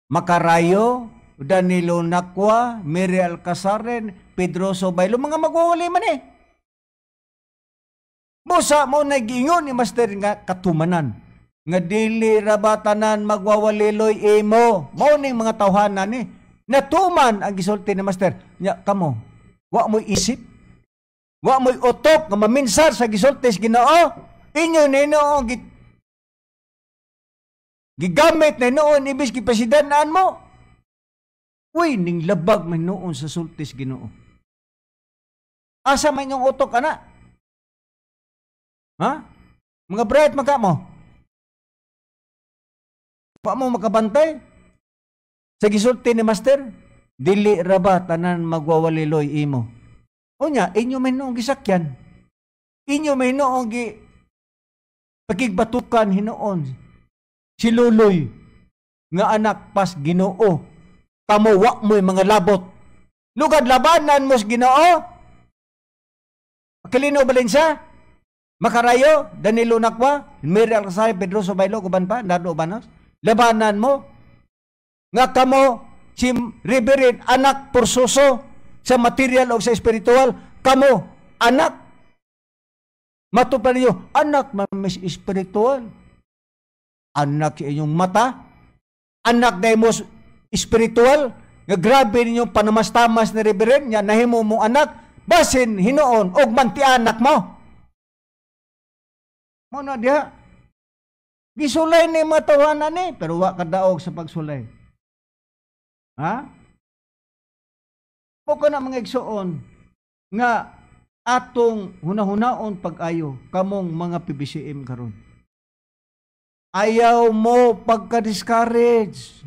Macarayo, Danilo Nacua, Mary Alcazaren, Pedro Sobaylo, mga magwawali man eh. Busa mo nag-ingon ni Master nga katumanan, nga dili rabatanan magwawaliloy imo. Mao ning mga tawhanan ni natuman ang gisulti ni Master. Nya kamo, wa mo'y isip, wa mo'y utok nga maminsar sa gisulti sa Ginoo. Inyo ninoong gigamit na noon ibis gipresidentan mo. Uy, ning labag man noon sa sulti sa Ginoo. Asa man yung utok ana? Ha? Mga bright maka mo. Pa mo makabantay sa gisulti ni Master, dili raba tanan magwawaliloy imo. Unya, inyo may noong gisakyan. Inyo may noong pakigbatukan hinoon. Si Luloy, nga anak pas Ginoo. Kamo wa mo'y mga labot. Lugad labanan mo sa Ginoo. Aquilino Valencia, Macarayo, Danilo Nacua, Mary Alcazar, Pedro Sobaylo, kuban pa, Nardo Banos. Labanan mo nga kamo si Reverend anak porsoso sa material o sa spiritual, kamo anak matupan niyo anak mas spiritual, anak sa inyong mata, anak na mo spiritual nga grabe ninyong panamastamas ni Reverend nya nahimo mong anak basin hinoon og manti anak mo na diha. Gisulay ni matawanan ni, pero wa kadaog sa pagsulay. Ha? O ka na mga igsoon, nga atong hunahunaon pag-ayo, kamong mga PBCM karon. Ayaw mo pagka-discourage.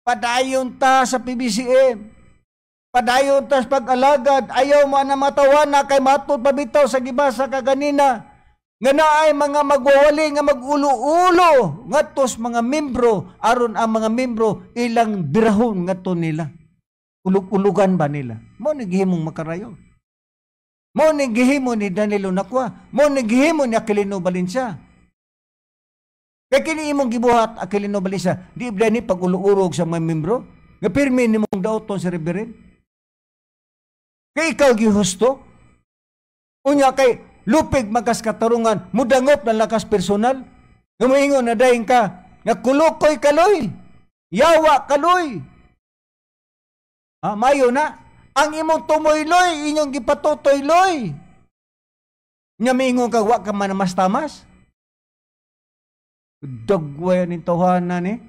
Padayon ta sa PBCM. Padayon ta sa pag-alagad. Ayaw mo na matawana kay matod pabitaw sa gibasa kaganina. Nga na ay mga magwawali nga mag-ulo-ulo ngatos mga membro aron ang mga membro ilang birahon ngato nila. Ulug-ulugan ba nila? Mo ni gihimong Macarayo. Mo ni gihimo ni Danilo Nacua. Mo ni gihimo ni Aquilino Valencia. Kaya kini imong gibuhat Aquilino Valencia, di ba ni pag-ulo-urog sa mga membro? Nga pirmi ni mong dauton sa Reverend? Kaya ikaw gihusto? Unya kay lupig magas katarungan, mudangop na lakas personal, ngumingon na dahin ka, nga kulukoy kaloy, yawa kaloy. Mayo na, ang imong tumoyloy, inyong gipatutoyloy. Nga mingon ka, wa ka man mas tamas. Dagway ni tawanan ni.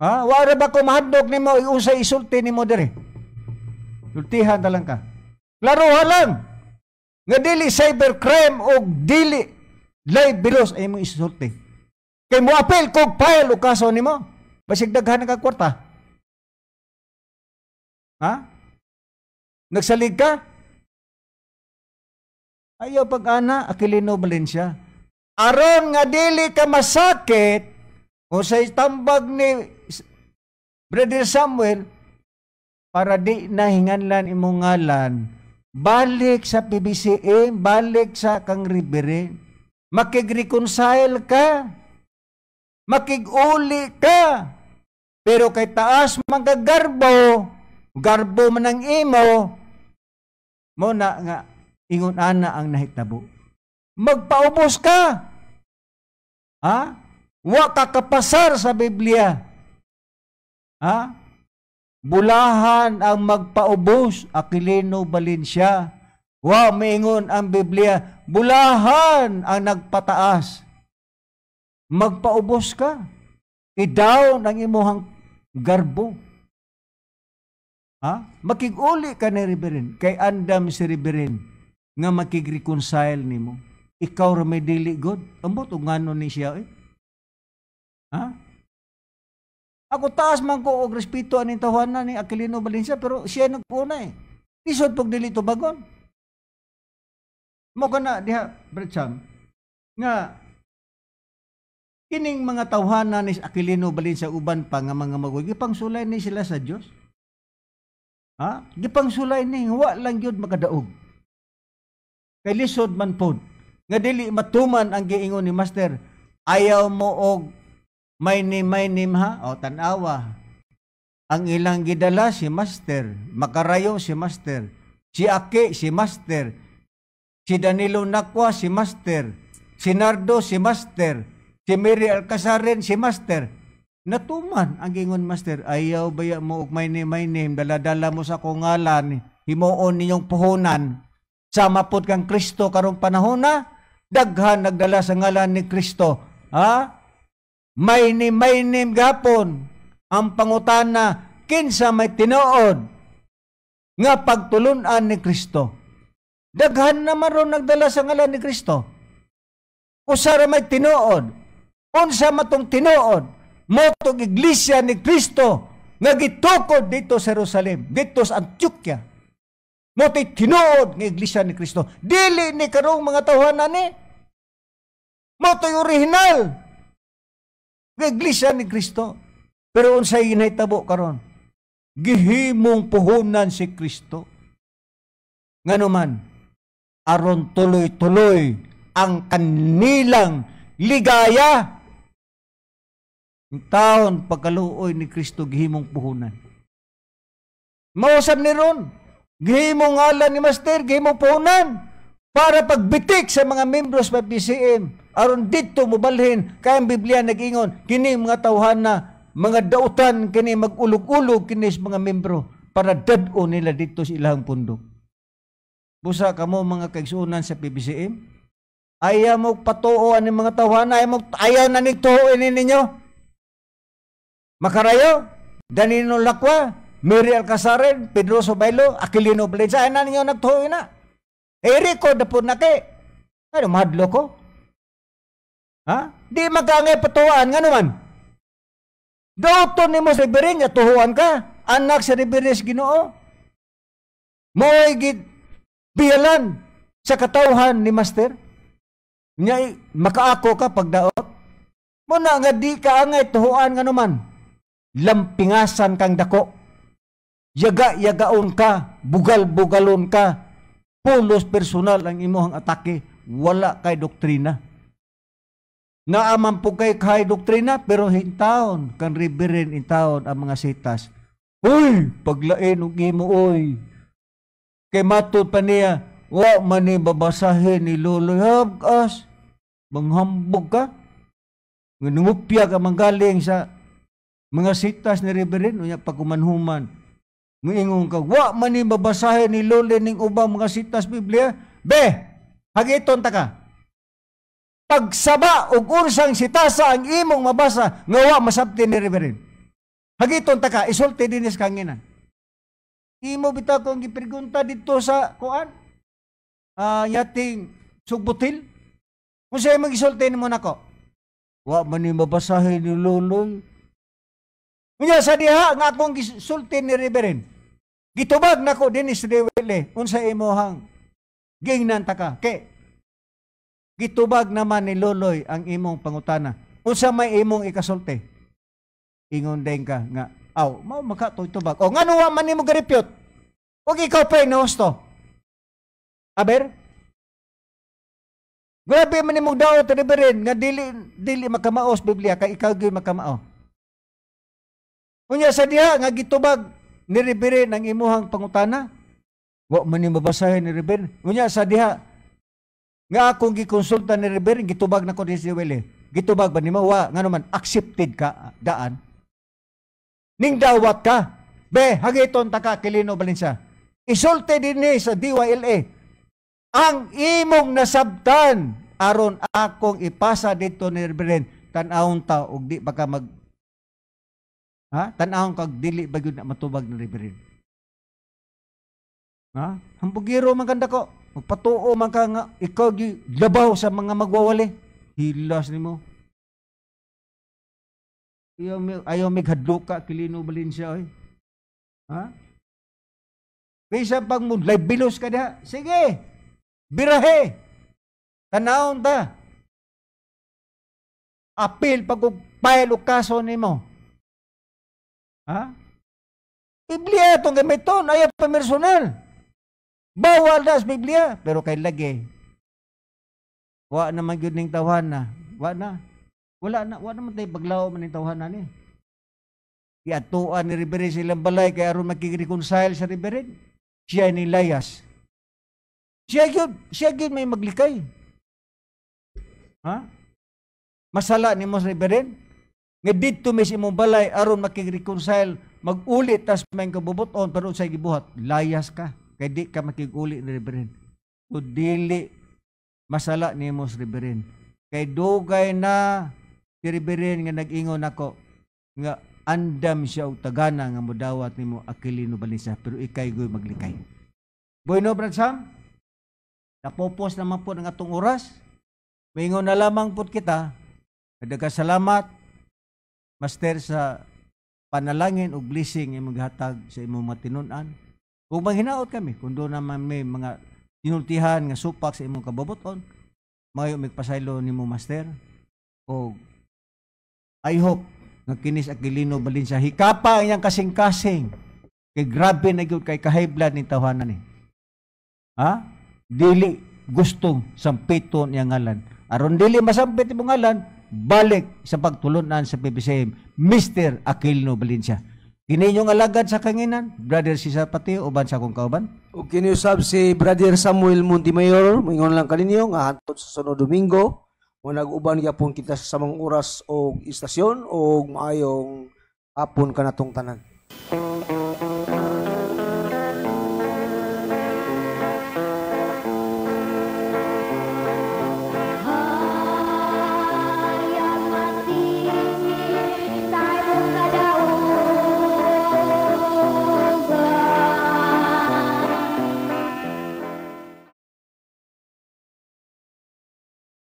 Wala ba ko mahadlok ni mo, usay isulti ni mo dere. Sultihan talang ka. Klaruhan lang. Nga dili cybercrime o dili live bilos ay mo isulti. Kay mo apel kog file o kaso ni mo. Basig daghan ka kwarta. Ha? Nagsalig ka? Ayaw pag-ana, Aquilino Valencia. Aron nga dili ka masakit, o sa tambag ni Brother Samuel, para di na hinganlan imong ngalan, balik sa PBCM, balik sa kang Riberin. Makig-reconcile ka. Makig-uli ka. Pero kay taas mga garbo man ang imo, mo na nga, ingon ana ang nahitabo. Magpaubos ka. Ha? Wa ka kapasar sa Biblia. Ha? Bulahan ang magpaubos, Aquilino Valencia. Wa maingon ang Biblia, bulahan ang nagpataas. Magpaubos ka. I-down ang imuhang garbo. Ha? Makig-uli ka ni Riberin. Kay andam si Riberin nga makig-reconcile nimo. Ikaw ra may dili God. Ambot og ngano ni siya eh. Ha? Ako taas man ko og respeto aning tawanan ni Aquilino Valencia pero siya nagpuna eh. Isod pag dili to bagon. Mo kana diha Bretsam nga kining mga tawhana ni Aquilino Valencia uban pa nga mga magoy gipangsulay ni sila sa Dios. Ha? Gipangsulay ni wa lang gyud makadaog. Kay lisod man pod nga dili matuman ang giingon ni Master. Ayaw mo og may name ha o tanawa. Ang ilang gidala si Master, Makarayo si Master, si Aki si Master, si Danilo Nakwa si Master, si Nardo si Master, si Mary Alcazaren si Master. Natuman ang gingon Master, ayaw baya mo og may name, dala-dala mo sa kungalan, himuon ninyong puhunan. Sama pod kang Kristo karong panahon na, daghan nagdala sa ngalan ni Kristo. Ha? May name gapon. Ang pangutana, kinsa may tinuod nga pagtulunan ni Kristo. Daghan naman ron nagdala sa ngalan ni Kristo. Usara may tinuod. Unsa matong tinuod? Motong iglesia ni Kristo nga gitukod dito sa Jerusalem, dito sa Antioquia. Moto'y tinuod ng iglesia ni Kristo. Dili ni karong mga tawanan ni. Moto'y original ng iglesia ni Kristo. Pero unsay ginahitabo karon? Gihimong puhunan si Kristo. Nganuman, aron tuloy-tuloy ang kanilang ligaya. Ang taon pagkaluoy ni Kristo gihimong puhunan. Mausap ni ron, gihimong ngalan ni Master, gihimong puhunan para pagbitik sa mga membros sa PCM. Aron dito mubalhin, kaya ang Biblia nag-ingon, kini mga tawhana, mga dautan, kini mag-ulog-ulog, kini mga membro, para dad-o nila dito sa ilang pundok. Busa ka mo mga kaigsunan sa PBCM, ayaw mo patuoan ng mga tawhana, ayaw na nagtuoin ninyo. Makarayo, Danilo Nakwa, Mary Alcazaren, Pedro Sobailo, Aquilino Valencia, ay na ninyo nagtuhoy na. Eriko, dapod na kay. Ano, madlo ko? Ha? Di magangay patuwaan, nga naman. Dauton ni mo sa Riberin, tuhuan ka. Anak sa Riberin Ginoo. Mo'y biyalan sa katawhan ni Master. Nya, makaako ka pagdaot. Muna nga di ka angay tuhuan nga naman. Lampingasan kang dako. Yaga-yagaon ka, bugal-bugalon ka, pulos personal ang imuhang atake, wala kay doktrina. Naaman po kay doktrina, pero hintaon, kan Riberin hintaon ang mga sitas. Uy, paglain og imo, uy. Kay matod pa niya, wa man ni babasahin ni Loloy, habgas, manghambog ka, nangupya ka manggaling sa mga sitas ni Riberin, unya pagkumanhuman. Muingon ka, wa man ni babasahin ni Lolo ning ubang mga sitas Biblia. Be, hagiton ta ka. Pagsaba og unsang sitasa ang imong mabasa, nga wa masabti ni Riberin. Hagiton ta ka, isulti din sa kanginan. Imo bitaw kong gipregunta dito sa kuan, yating sugbutil. Kung sa'yo mag-isulti mo na ko, wa man ni mabasahin ni Lolo. Kanya sa diha nga akong gisulti ni Riberin. Gitubag na ko din is DWLA, unsa imuhang gingnan ta ka? Kay gitubag naman ni Loloy ang imong pangutana. Unsa may imong ikasulti? Ingon din ka nga, aw, mao makatoy tubag. O ngano wa man nimo garepyot? Og ikaw pa ni hosto. Aber? Grabe man nimo daot reverend nga dili makamaos Biblia kay ikaw gyud makamao. Unya sa diha nga gitubag ni reverend ang imuhang pangutana. Wa man nimo basahin ni reverend. Unya sa diha nga akong gikonsulta ni reverend gitubag nako ni Siwele. Gitubag ba nimo wa ngano man accepted ka daan. Ning dawat ka. Be hagiton ta ka Aquilino Valencia. Isulti dinhi sa DYLA. Ang imong nasabtan aron akong ipasa dito ni reverend tan-awon ta og di pa ka mag tan-awon kag dili ba gyud na matubag ni reverend. Hambugiro man kanda ko. Magpatuo man ka nga ikaw gyud labaw sa mga magwawali. Hilas nimo. Ayaw mig hadlok ka Aquilino Valencia oy. Kaysa pag mo live bilos ka diha. Sige. Birahe. Tanawon ta. Apil pag file o kaso nimo. Biblia itong gamiton. Ayaw pa personal. Bawal na sa Biblia. Pero kay lagi. Wa na man yun ning tawhan na. Wa na. Wala naman tayo paglaw man ning tawhan na ni. Iatuan ni Reverend silang balay kaya aron makikreconcile sa Reverend. Siya ni layas. Siya gyud may maglikay. Masala ni mo sa Reverend. Nga dito may imong balay aron makikreconcile mag-ulit tas may kabubuton pero sa gibuhat layas ka. Kay di ka makig-uli ni Reverend. So dili masala ni mo sa Reverend. Kay dugay na si Reverend nga nag-ingon ako nga andam siya og tagana nga modawat nimo Aquilino Valencia pero ikay goy maglikay. Bueno, Brad Sam, napopos naman po ng atong oras. Maingon na lamang po kita. Nagkasalamat, Master, sa panalangin o blessing yung maghatag sa imong matinunan. Kung manghinaot kami, kung doon naman may mga tinultihan nga supak sa imong kababoton, mayo magpasaylo ni mo, Master. O I hope nga kinis Aquilino Valencia hikapa ang iyang kasing-kasing kay grabe na gyud kay ka-high blood ni tawhanan ni. Dili gustong sampiton niya ngalan. Aron dili masampit imong ngalan, balik sa pagtulunan sa PBCM, Mr. Aquilino Valencia. Kini inyong alagad sa kanginan, Brother Cesar Patio, uban sa akong kauban. O kiniusab si Brother Samuel Montemayor, mingon lang kaninyo nga hantod sa sunod Domingo, kung nag-uban gyapon kita sa samang oras o istasyon o maayong hapon kanatong tanan.